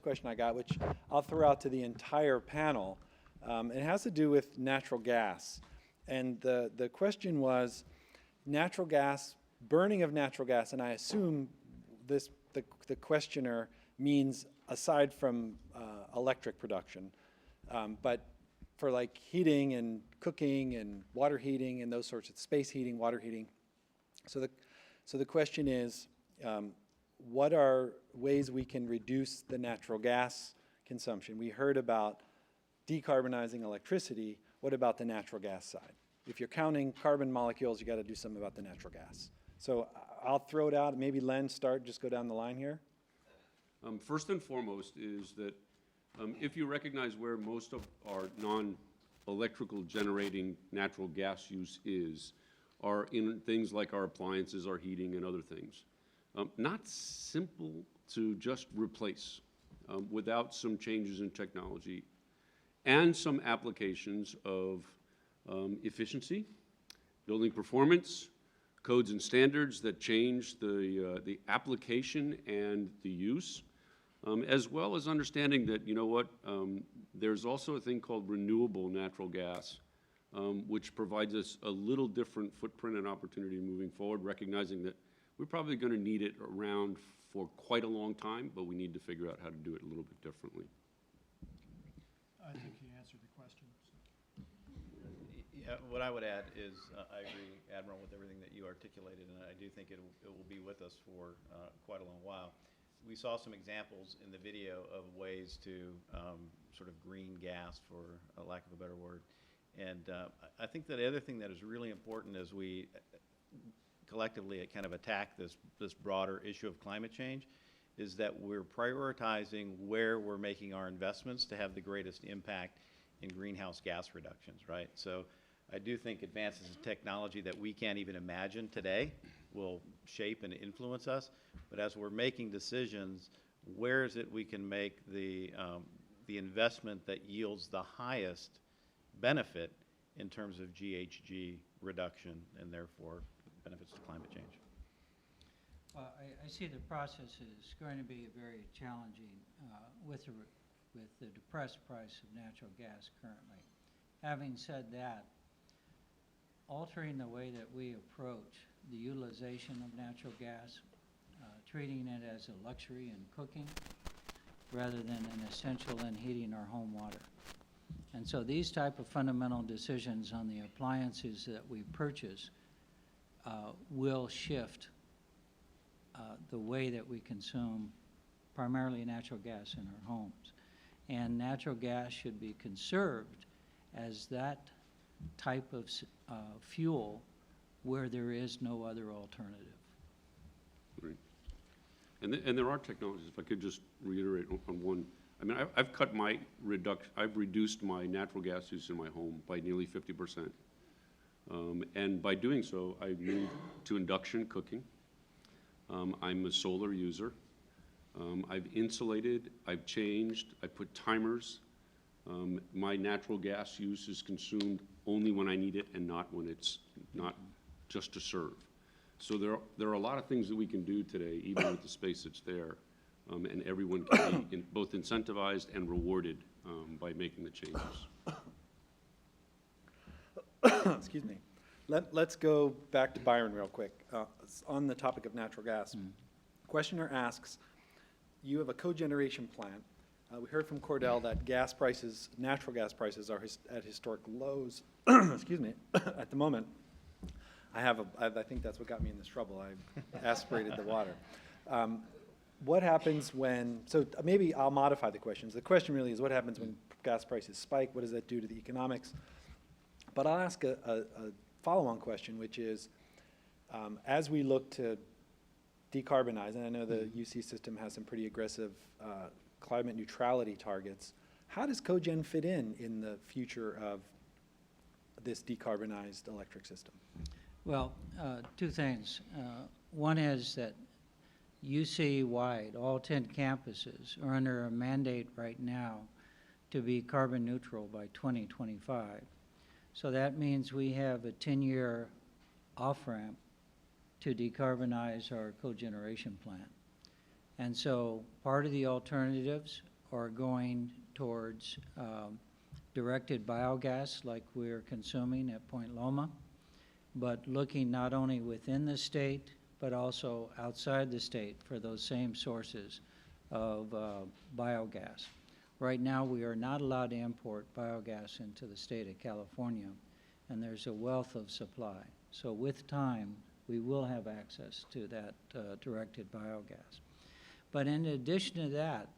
question I got, which I'll throw out to the entire panel. It has to do with natural gas. And the question was, natural gas, burning of natural gas, and I assume the questioner means aside from electric production, but for like heating and cooking and water heating and those sorts of space heating, water heating. So the question is, what are ways we can reduce the natural gas consumption? We heard about decarbonizing electricity. What about the natural gas side? If you're counting carbon molecules, you got to do something about the natural gas. So I'll throw it out. Maybe Len, just go down the line here. First and foremost is that if you recognize where most of our non-electrical generating natural gas use are in things like our appliances, our heating, and other things. Not simple to just replace without some changes in technology and some applications of efficiency, building performance, codes and standards that change the application and the use, as well as understanding that, you know what, there's also a thing called renewable natural gas, which provides us a little different footprint and opportunity moving forward, recognizing that we're probably going to need it around for quite a long time, but we need to figure out how to do it a little bit differently. I think he answered the question. Yeah, what I would add is I agree, Admiral, with everything that you articulated, and I do think it will be with us for quite a long while. We saw some examples in the video of ways to sort of green gas, for a lack of a better word. And I think that the other thing that is really important as we collectively kind of attack this broader issue of climate change is that we're prioritizing where we're making our investments to have the greatest impact in greenhouse gas reductions, right? So I do think advances in technology that we can't even imagine today will shape and influence us, but as we're making decisions, where is it we can make the investment that yields the highest benefit in terms of GHG reduction and therefore benefits to climate change? Well, I see the process is going to be very challenging with the depressed price of natural gas currently. Having said that, altering the way that we approach the utilization of natural gas, treating it as a luxury in cooking rather than an essential in heating our home water. And so these type of fundamental decisions on the appliances that we purchase will shift the way that we consume primarily natural gas in our homes. And natural gas should be conserved as that type of fuel where there is no other alternative. Right. And there are technologies, if I could just reiterate on one. I mean, I've reduced my natural gas use in my home by nearly 50%. And by doing so, I moved to induction cooking. I'm a solar user. I've insulated, I've changed, I put timers. My natural gas use is consumed only when I need it and not when it's not just to serve. So there are a lot of things that we can do today, even with the space that's there, and everyone can be both incentivized and rewarded by making the changes. Excuse me. Let's go back to Byron real quick. On the topic of natural gas. Questioner asks, you have a cogeneration plant. We heard from Cordell that gas prices, natural gas prices are at historic lows, excuse me, at the moment. I think that's what got me in this trouble. I aspirated the water. What happens when, so maybe I'll modify the questions. The question really is what happens when gas prices spike? What does that do to the economics? But I'll ask a follow-on question, which is, as we look to decarbonize, and I know the UC system has some pretty aggressive climate neutrality targets, how does cogen fit in the future of this decarbonized electric system? Well, two things. One is that UC-wide, all 10 campuses are under a mandate right now to be carbon neutral by 2025. So that means we have a 10-year off-ramp to decarbonize our cogeneration plant. And so part of the alternatives are going towards directed biogas like we're consuming at Point Loma, but looking not only within the state, but also outside the state for those same sources of biogas. Right now, we are not allowed to import biogas into the state of California, and there's a wealth of supply. So with time, we will have access to that directed biogas. But in addition to that,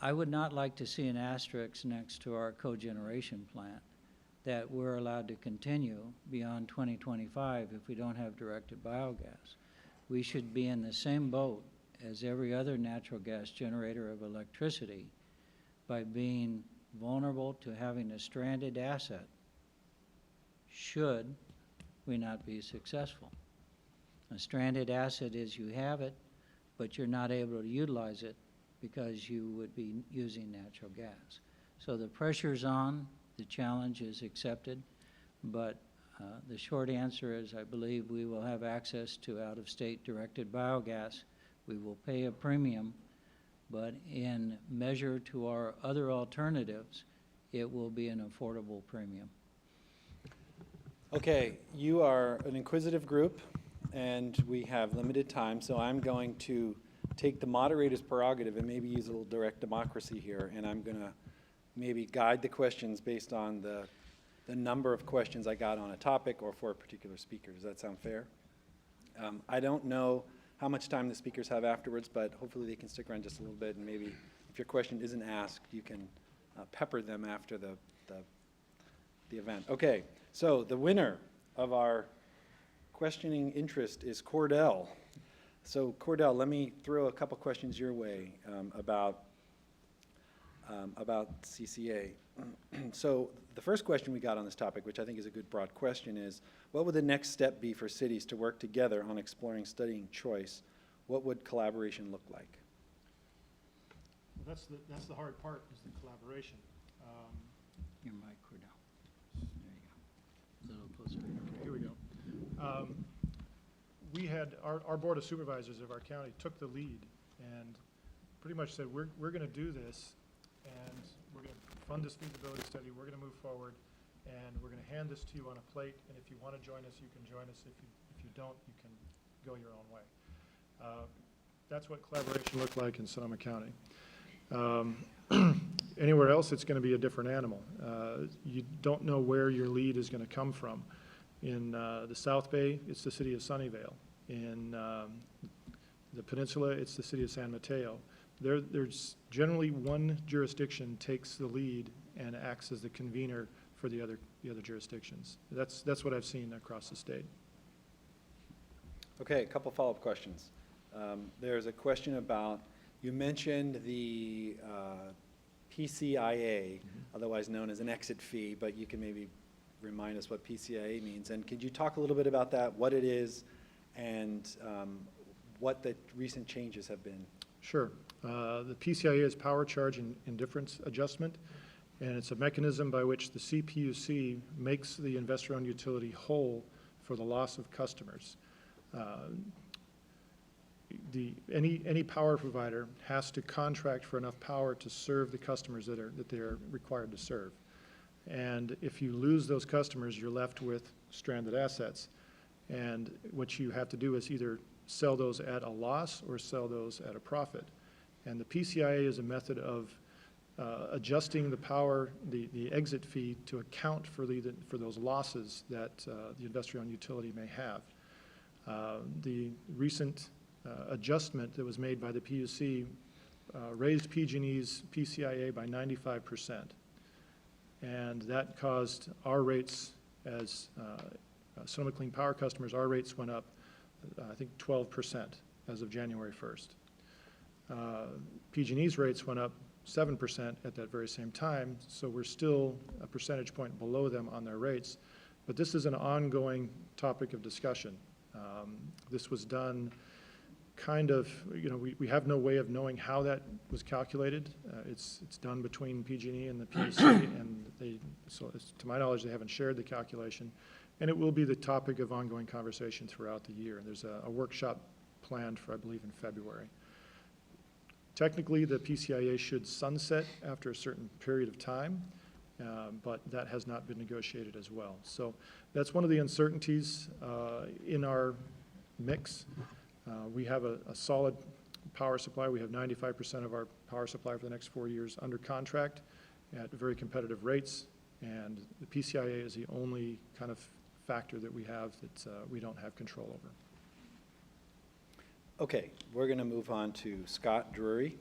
I would not like to see an asterisk next to our cogeneration plant that we're allowed to continue beyond 2025 if we don't have directed biogas. We should be in the same boat as every other natural gas generator of electricity by being vulnerable to having a stranded asset should we not be successful. A stranded asset is you have it, but you're not able to utilize it because you would be using natural gas. So the pressure's on, the challenge is accepted, but the short answer is I believe we will have access to out-of-state directed biogas. We will pay a premium, but in measure to our other alternatives, it will be an affordable premium. Okay, you are an inquisitive group, and we have limited time, so I'm going to take the moderator's prerogative and maybe use a little direct democracy here, and I'm going to maybe guide the questions based on the number of questions I got on a topic or for a particular speaker. Does that sound fair? I don't know how much time the speakers have afterwards, but hopefully they can stick around just a little bit, and maybe if your question isn't asked, you can pepper them after the event. Okay, so the winner of our questioning interest is Cordell. So Cordell, let me throw a couple questions your way about CCA. So the first question we got on this topic, which I think is a good broad question, is what would the next step be for cities to work together on exploring studying choice? What would collaboration look like? Well, that's the hard part, is the collaboration. Your mic, Cordell. There you go. A little closer. Okay, here we go. We had, our Board of Supervisors of our county took the lead and pretty much said, we're going to do this, and we're going to fund this feasibility study, we're going to move forward, and we're going to hand this to you on a plate, and if you want to join us, you can join us. If you don't, you can go your own way. That's what collaboration looked like in Sonoma County. Anywhere else, it's going to be a different animal. You don't know where your lead is going to come from. In the South Bay, it's the city of Sunnyvale. In the peninsula, it's the city of San Mateo. There's generally one jurisdiction takes the lead and acts as the convener for the other jurisdictions. That's what I've seen across the state. Okay, a couple follow-up questions. There's a question about, you mentioned the PCIA, otherwise known as an exit fee, but you can maybe remind us what PCIA means. And could you talk a little bit about that, what it is, and what the recent changes have been? Sure. The PCIA is Power Charge Indifference Adjustment, and it's a mechanism by which the CPUC makes the investor-owned utility whole for the loss of customers. Any power provider has to contract for enough power to serve the customers that they're required to serve. And if you lose those customers, you're left with stranded assets. And what you have to do is either sell those at a loss or sell those at a profit. And the PCIA is a method of adjusting the power, the exit fee, to account for those losses that the investor-owned utility may have. The recent adjustment that was made by the PUC raised PG&E's PCIA by 95%. And that caused our rates as Sonoma Clean Power customers, our rates went up, I think 12% as of January 1st. PG&E's rates went up 7% at that very same time, so we're still a percentage point below them on their rates. But this is an ongoing topic of discussion. This was done kind of, we have no way of knowing how that was calculated. It's done between PG&E and the PUC, and to my knowledge, they haven't shared the calculation. And it will be the topic of ongoing conversation throughout the year. And there's a workshop planned for, I believe, in February. Technically, the PCIA should sunset after a certain period of time, but that has not been negotiated as well. So that's one of the uncertainties in our mix. We have a solid power supply. We have 95% of our power supply for the next 4 years under contract at very competitive rates, and the PCIA is the only kind of factor that we have that we don't have control over. Okay, we're going to move on to Scott Drury.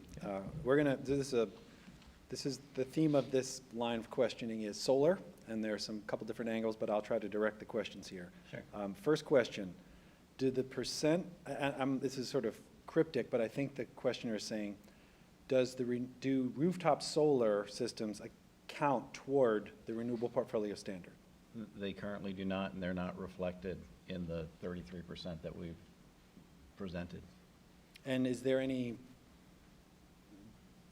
This is the theme of this line of questioning is solar, and there's couple different angles, but I'll try to direct the questions here. Sure. First question, did the percent, this is sort of cryptic, but I think the questioner is saying, do rooftop solar systems count toward the renewable portfolio standard? They currently do not, and they're not reflected in the 33% that we've presented. And is there any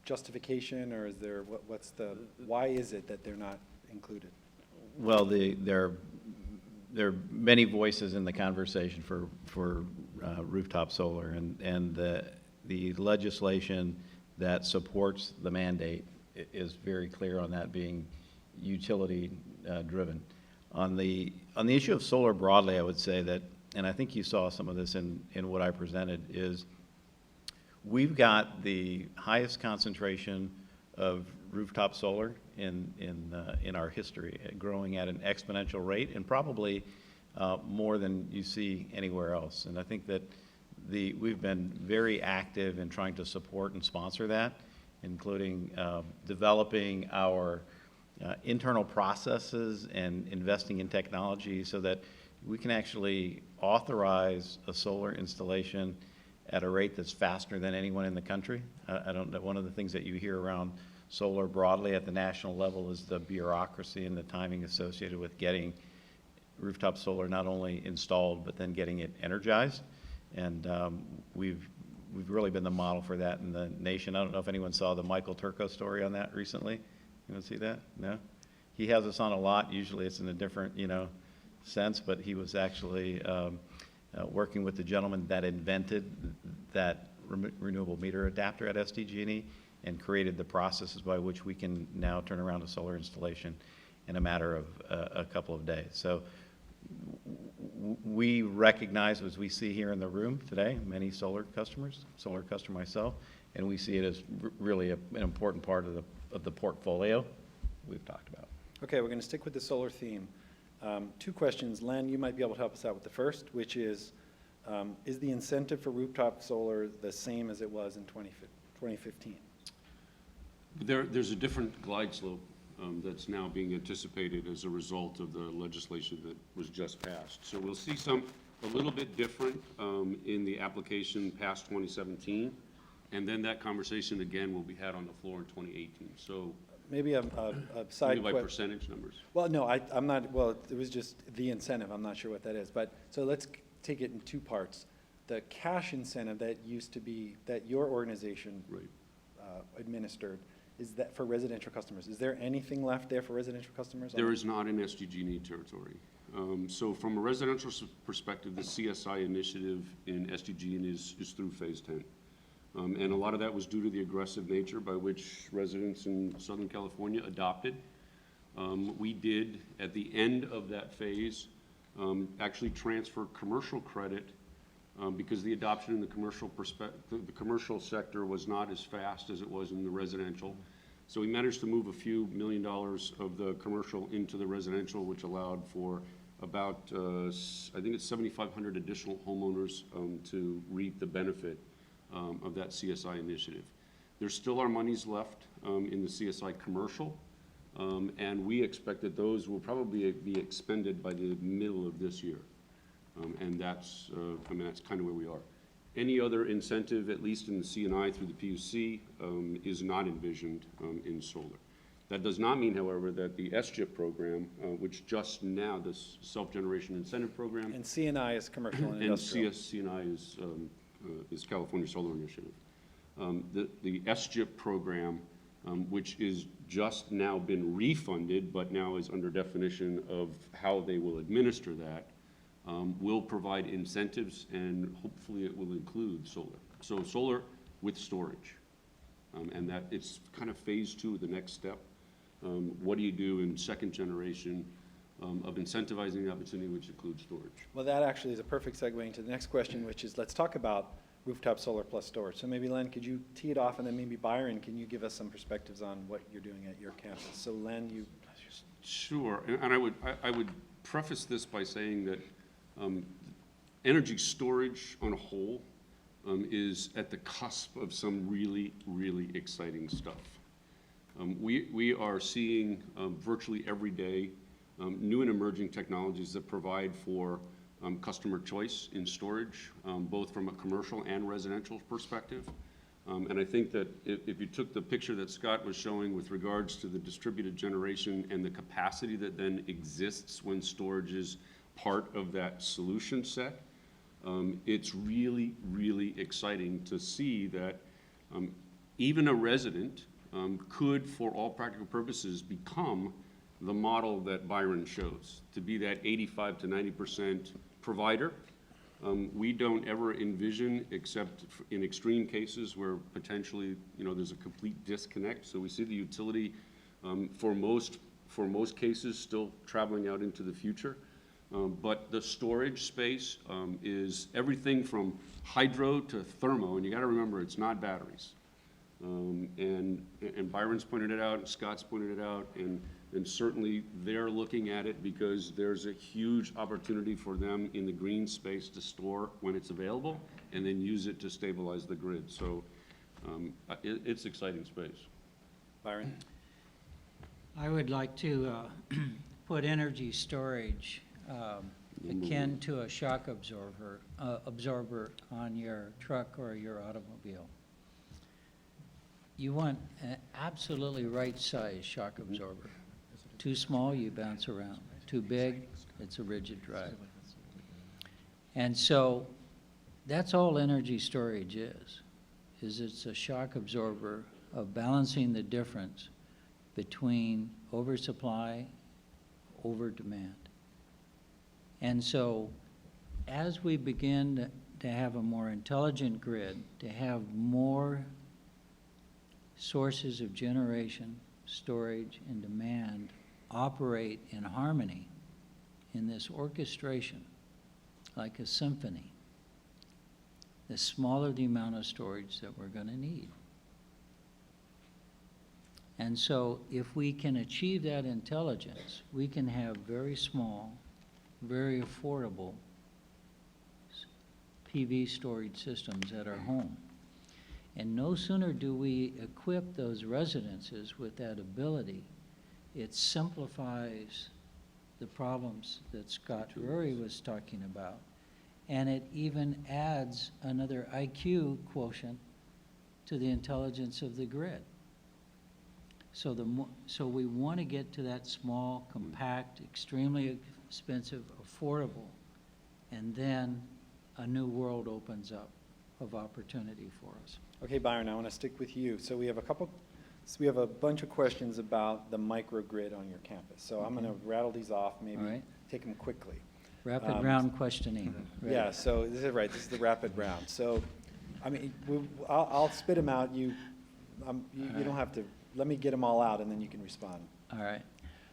justification, or is there, why is it that they're not included? Well, there are many voices in the conversation for rooftop solar, and the legislation that supports the mandate is very clear on that being utility driven. On the issue of solar broadly, I would say that, and I think you saw some of this in what I presented, is we've got the highest concentration of rooftop solar in our history, growing at an exponential rate, and probably more than you see anywhere else. And I think that we've been very active in trying to support and sponsor that, including developing our internal processes and investing in technology so that we can actually authorize a solar installation at a rate that's faster than anyone in the country. I don't know, one of the things that you hear around solar broadly at the national level is the bureaucracy and the timing associated with getting rooftop solar not only installed, but then getting it energized. And we've really been the model for that in the nation. I don't know if anyone saw the Michael Turco story on that recently. You want to see that? No? He has us on a lot. Usually it's in a different, sense, but he was actually working with the gentleman that invented that renewable meter adapter at SDG&E and created the processes by which we can now turn around a solar installation in a matter of a couple of days. So we recognize, as we see here in the room today, many solar customer myself, and we see it as really an important part of the portfolio we've talked about. Okay, we're going to stick with the solar theme. 2 questions. Len, you might be able to help us out with the first, which is the incentive for rooftop solar the same as it was in 2015? There's a different glide slope that's now being anticipated as a result of the legislation that was just passed. So we'll see a little bit different in the application past 2017, and then that conversation again will be had on the floor in 2018. So maybe a side by question. percentage numbers. Well, no, I'm not, well, it was just the incentive. I'm not sure what that is. But so let's take it in 2 parts. The cash incentive that used to be, that your organization administered, is that for residential customers? Is there anything left there for residential customers? There is not in SDG&E territory. So from a residential perspective, the CSI initiative in SDG&E is through phase 10. And a lot of that was due to the aggressive nature by which residents in Southern California adopted. We did, at the end of that phase, actually transfer commercial credit because the adoption in the commercial sector was not as fast as it was in the residential. So we managed to move a few $1 million of the commercial into the residential, which allowed for about, I think it's 7,500 additional homeowners to reap the benefit of that CSI initiative. There still are monies left in the CSI commercial, And we expect that those will probably be expended by the middle of this year. And that's, that's kind of where we are. Any other incentive, at least in the C&I through the PUC, is not envisioned in solar. That does not mean, however, that the SGIP program, which just now, this Self-Generation Incentive Program, And C&I is commercial and and industrial. CSC&I is California Solar Initiative. The SGIP program, which is just now been refunded, but now is under definition of how they will administer that, will provide incentives, and hopefully it will include solar. So solar with storage. And that it's kind of phase 2, the next step. What do you do in second generation of incentivizing the opportunity, which includes storage? Well, that actually is a perfect segue into the next question, which is, let's talk about rooftop solar plus storage. So maybe Len, could you tee it off, and then maybe Byron, can you give us some perspectives on what you're doing at your campus? So Len, you. Sure, and I would preface this by saying that energy storage on a whole is at the cusp of some really, really exciting stuff. We are seeing virtually every day new and emerging technologies that provide for customer choice in storage, both from a commercial and residential perspective. And I think that if you took the picture that Scott was showing with regards to the distributed generation and the capacity that then exists when storage is part of that solution set, it's really, really exciting to see that even a resident could, for all practical purposes, become the model that Byron shows, to be that 85 to 90% provider. We don't ever envision, except in extreme cases where potentially, there's a complete disconnect. So we see the utility, for most cases, still traveling out into the future. But the storage space is everything from hydro to thermo, and you got to remember, it's not batteries. And Byron's pointed it out, and Scott's pointed it out, and certainly they're looking at it because there's a huge opportunity for them in the green space to store when it's available and then use it to stabilize the grid. So it's exciting space. Byron? I would like to put energy storage akin to a shock absorber on your truck or your automobile. You want an absolutely right-sized shock absorber. Too small, you bounce around. Too big, it's a rigid drive. And so that's all energy storage is it's a shock absorber of balancing the difference between oversupply, over demand. And so as we begin to have a more intelligent grid, to have more sources of generation, storage, and demand operate in harmony in this orchestration, like a symphony, the smaller the amount of storage that we're going to need. And so if we can achieve that intelligence, we can have very small, very affordable PV storage systems at our home. And no sooner do we equip those residences with that ability, it simplifies the problems that Scott Rory was talking about. And it even adds another IQ quotient to the intelligence of the grid. So we want to get to that small, compact, extremely expensive, affordable, and then a new world opens up of opportunity for us. Okay, Byron, I want to stick with you. So we have a bunch of questions about the microgrid on your campus. So I'm going to rattle these off, maybe All right. take them quickly. Rapid round questioning. Ready? Yeah, so this is right. This is the rapid round. So, I mean, I'll spit them out. You don't have to. Let me get them all out, and then you can respond. All right.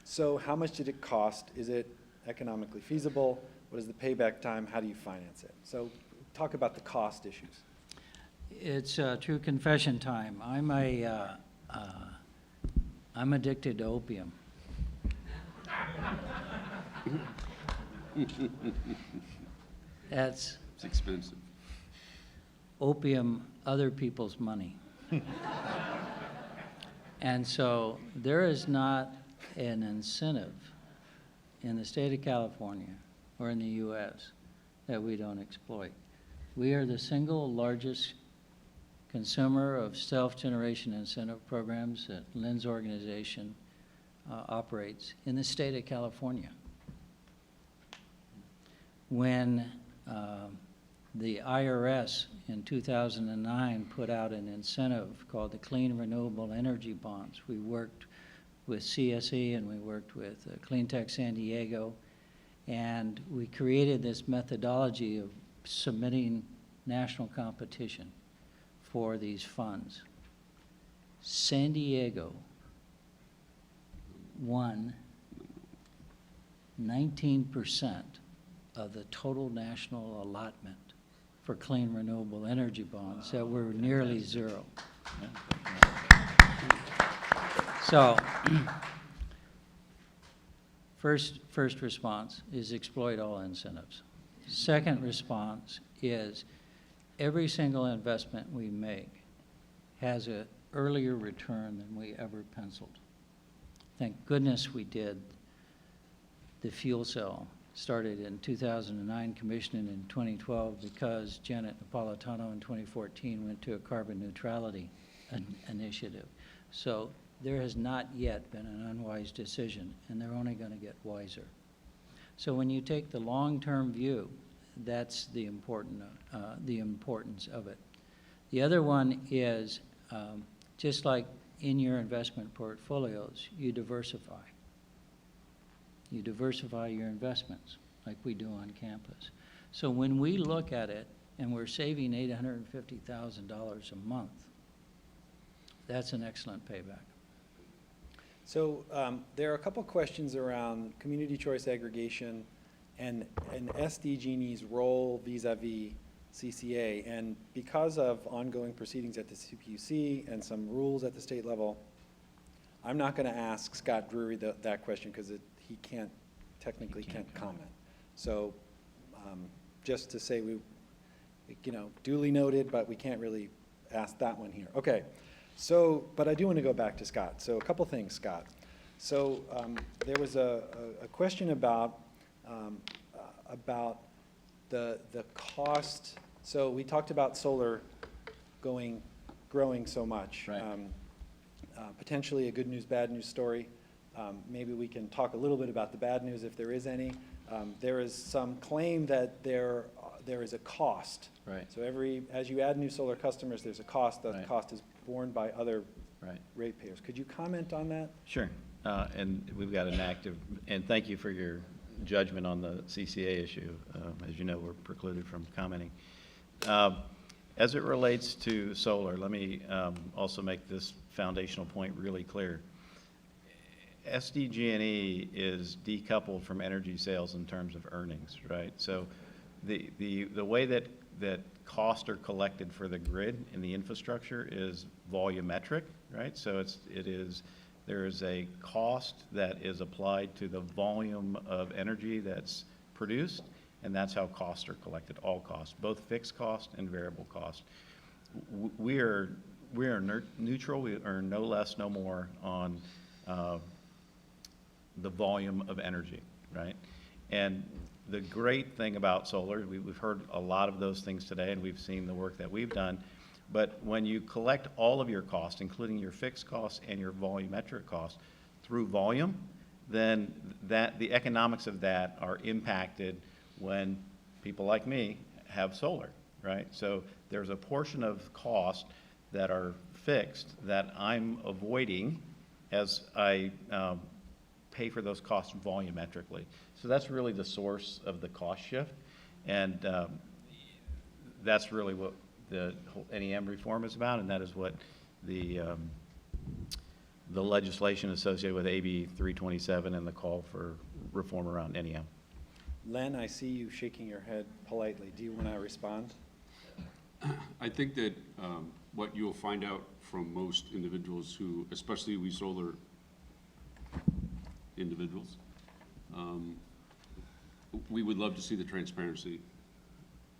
So, how much did it cost? Is it economically feasible? What is the payback time? How do you finance it? So, talk about the cost issues. It's true confession time. I'm addicted to opium. That's It's expensive. opium, other people's money. And so there is not an incentive in the state of California or in the U.S. that we don't exploit. We are the single largest consumer of self-generation incentive programs that Lynn's organization operates in the state of California. When the IRS in 2009 put out an incentive called the Clean Renewable Energy Bonds, we worked with CSE and we worked with Clean Tech San Diego, and we created this methodology of submitting national competition for these funds. San Diego won 19% of the total national allotment for clean renewable energy bonds that were nearly zero. So, first response is exploit all incentives. Second response is every single investment we make has an earlier return than we ever penciled. Thank goodness we did. The fuel cell started in 2009, commissioned in 2012, because Janet Napolitano in 2014 went to a carbon neutrality initiative. So there has not yet been an unwise decision, and they're only going to get wiser. So when you take the long-term view, that's the importance of it. The other one is, just like in your investment portfolios, you diversify. You diversify your investments, like we do on campus. So when we look at it, and we're saving $850,000 a month, that's an excellent payback. So there are a couple questions around community choice aggregation and SDG&E's role vis-a-vis CCA. And because of ongoing proceedings at the CPUC and some rules at the state level, I'm not going to ask Scott Drury that question because he technically can't comment. So just to say duly noted, but we can't really ask that one here. Okay. So, but I do want to go back to Scott. So a couple things, Scott. So there was a question about the cost. So we talked about solar growing so much. Right. Potentially a good news, bad news story. Maybe we can talk a little bit about the bad news if there is any. There is some claim that there is a cost. Right. So as you add new solar customers, there's a cost. The Right. cost is borne by other Right. ratepayers. Could you comment on that? Sure. And we've got an active, and thank you for your judgment on the CCA issue. As you know, we're precluded from commenting. As it relates to solar, let me also make this foundational point really clear. SDG&E is decoupled from energy sales in terms of earnings, right? So the way that costs are collected for the grid and the infrastructure is volumetric, right? So there is a cost that is applied to the volume of energy that's produced, and that's how costs are collected, all costs, both fixed cost and variable cost. We are neutral. We earn no less, no more on the volume of energy, right? And the great thing about solar, we've heard a lot of those things today, and we've seen the work that we've done, but when you collect all of your costs, including your fixed costs and your volumetric costs through volume, then the economics of that are impacted when people like me have solar, right? So there's a portion of cost that are fixed that I'm avoiding as I pay for those costs volumetrically. So that's really the source of the cost shift, and that's really what the whole NEM reform is about, and that is what the legislation associated with AB 327 and the call for reform around NEM. Len, I see you shaking your head politely. Do you want to respond? I think that what you'll find out from most individuals who, especially we solar individuals, we would love to see the transparency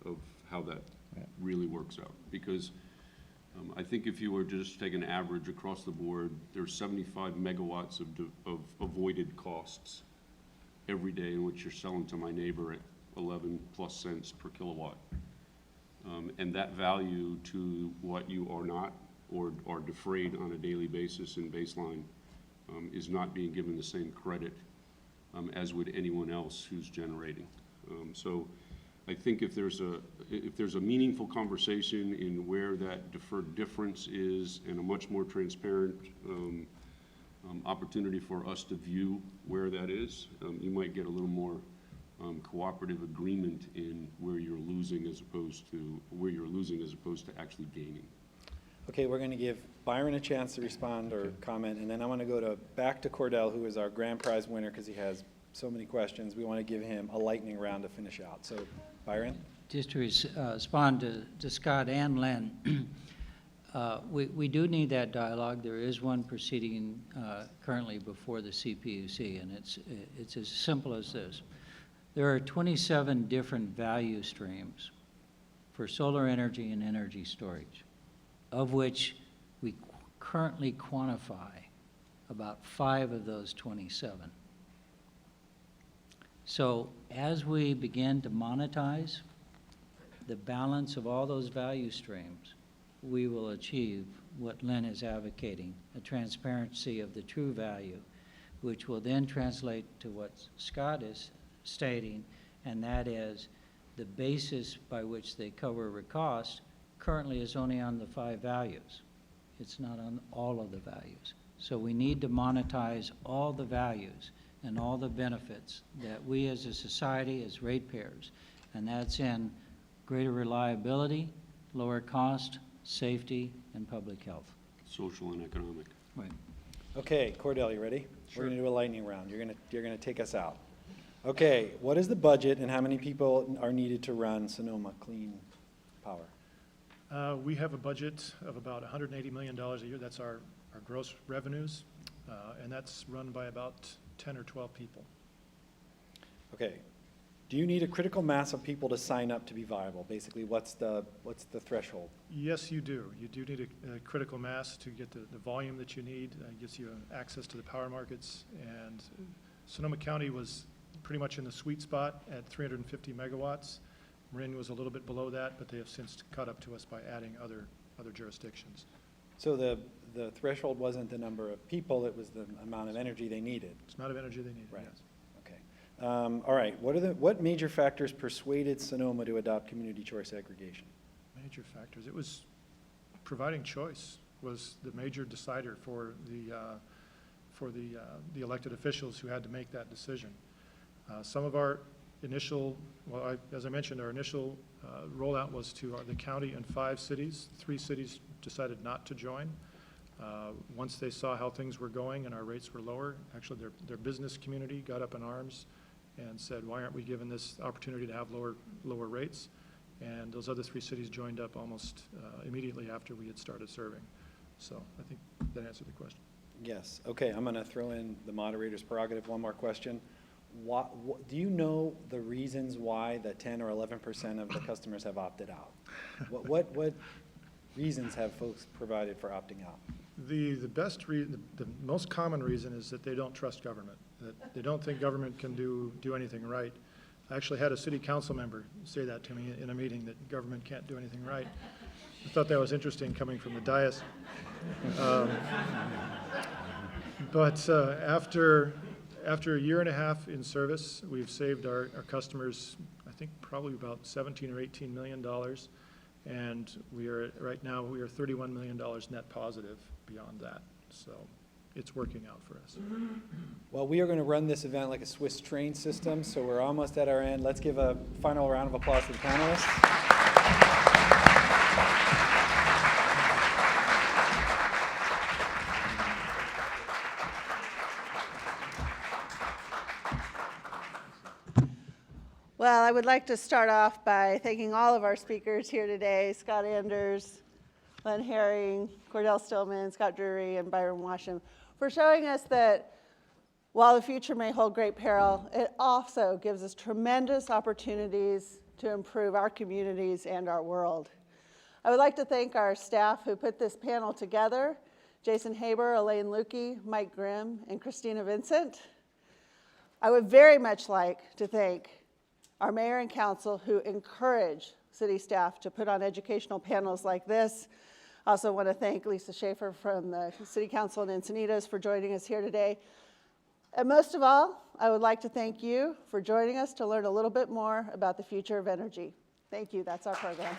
of how that really works out. Because I think if you were just to take an average across the board, there's 75 megawatts of avoided costs every day in which you're selling to my neighbor at 11 plus cents per kilowatt. And that value to what you are not or are defrayed on a daily basis in baseline is not being given the same credit as would anyone else who's generating. So I think if there's a meaningful conversation in where that deferred difference is and a much more transparent opportunity for us to view where that is, you might get a little more cooperative agreement in where you're losing as opposed to actually gaining. Okay, we're going to give Byron a chance to respond or comment, and then I want to go back to Cordell, who is our grand prize winner because he has so many questions. We want to give him a lightning round to finish out. So, Byron? Just to respond to Scott and Len, we do need that dialogue. There is one proceeding currently before the CPUC, and it's as simple as this. There are 27 different value streams for solar energy and energy storage, of which we currently quantify about 5 of those 27. So as we begin to monetize the balance of all those value streams, we will achieve what Len is advocating, a transparency of the true value, which will then translate to what Scott is stating, and that is the basis by which they cover a cost currently is only on the 5 values. It's not on all of the values. So we need to monetize all the values and all the benefits that we as a society, as ratepayers, and that's in greater reliability, lower cost, safety, and public health. Social and economic. Right. Okay, Cordell, you ready? We're going to do a lightning round. You're going to take us out. Okay, what is the budget and how many people are needed to run Sonoma Clean Power? We have a budget of about $180 million a year. That's our gross revenues, and that's run by about 10 or 12 people. Okay. Do you need a critical mass of people to sign up to be viable? Basically, what's the threshold? Yes, you do. You do need a critical mass to get the volume that you need. It gives you access to the power markets. And Sonoma County was pretty much in the sweet spot at 350 megawatts. Marin was a little bit below that, but they have since caught up to us by adding other jurisdictions. So the threshold wasn't the number of people, it was the amount of energy they needed. It's amount of energy they need, Right. yes. Okay. All right. What major factors persuaded Sonoma to adopt community choice aggregation? Major factors. It was providing choice was the major decider for the elected officials who had to make that decision. Some of our initial, as I mentioned, our initial rollout was to the county and 5 cities. 3 cities decided not to join. Once they saw how things were going and our rates were lower, actually their business community got up in arms and said, why aren't we given this opportunity to have lower rates? And those other 3 cities joined up almost immediately after we had started serving. So I think that answered the question. Yes. Okay, I'm going to throw in the moderator's prerogative. One more question. Do you know the reasons why the 10 or 11% of the customers have opted out? What reasons have folks provided for opting out? The most common reason is that they don't trust government, that they don't think government can do anything right. I actually had a city council member say that to me in a meeting, that government can't do anything right. I thought that was interesting coming from the dais. But after a year and a half in service, we've saved our customers, I think, probably about $17 or $18 million. And right now, we are $31 million net positive beyond that. So it's working out for us. Well, we are going to run this event like a Swiss train system, so we're almost at our end. Let's give a final round of applause to the panelists. Well, I would like to start off by thanking all of our speakers here today, Scott Anders, Len Herring, Cordell Stillman, Scott Drury, and Byron Washam, for showing us that while the future may hold great peril, it also gives us tremendous opportunities to improve our communities and our world. I would like to thank our staff who put this panel together, Jason Haber, Elaine Lukey, Mike Grimm, and Christina Vincent. I would very much like to thank our mayor and council who encourage city staff to put on educational panels like this. I also want to thank Lisa Schaefer from the City Council in Encinitas for joining us here today. And most of all, I would like to thank you for joining us to learn a little bit more about the future of energy. Thank you. That's our program.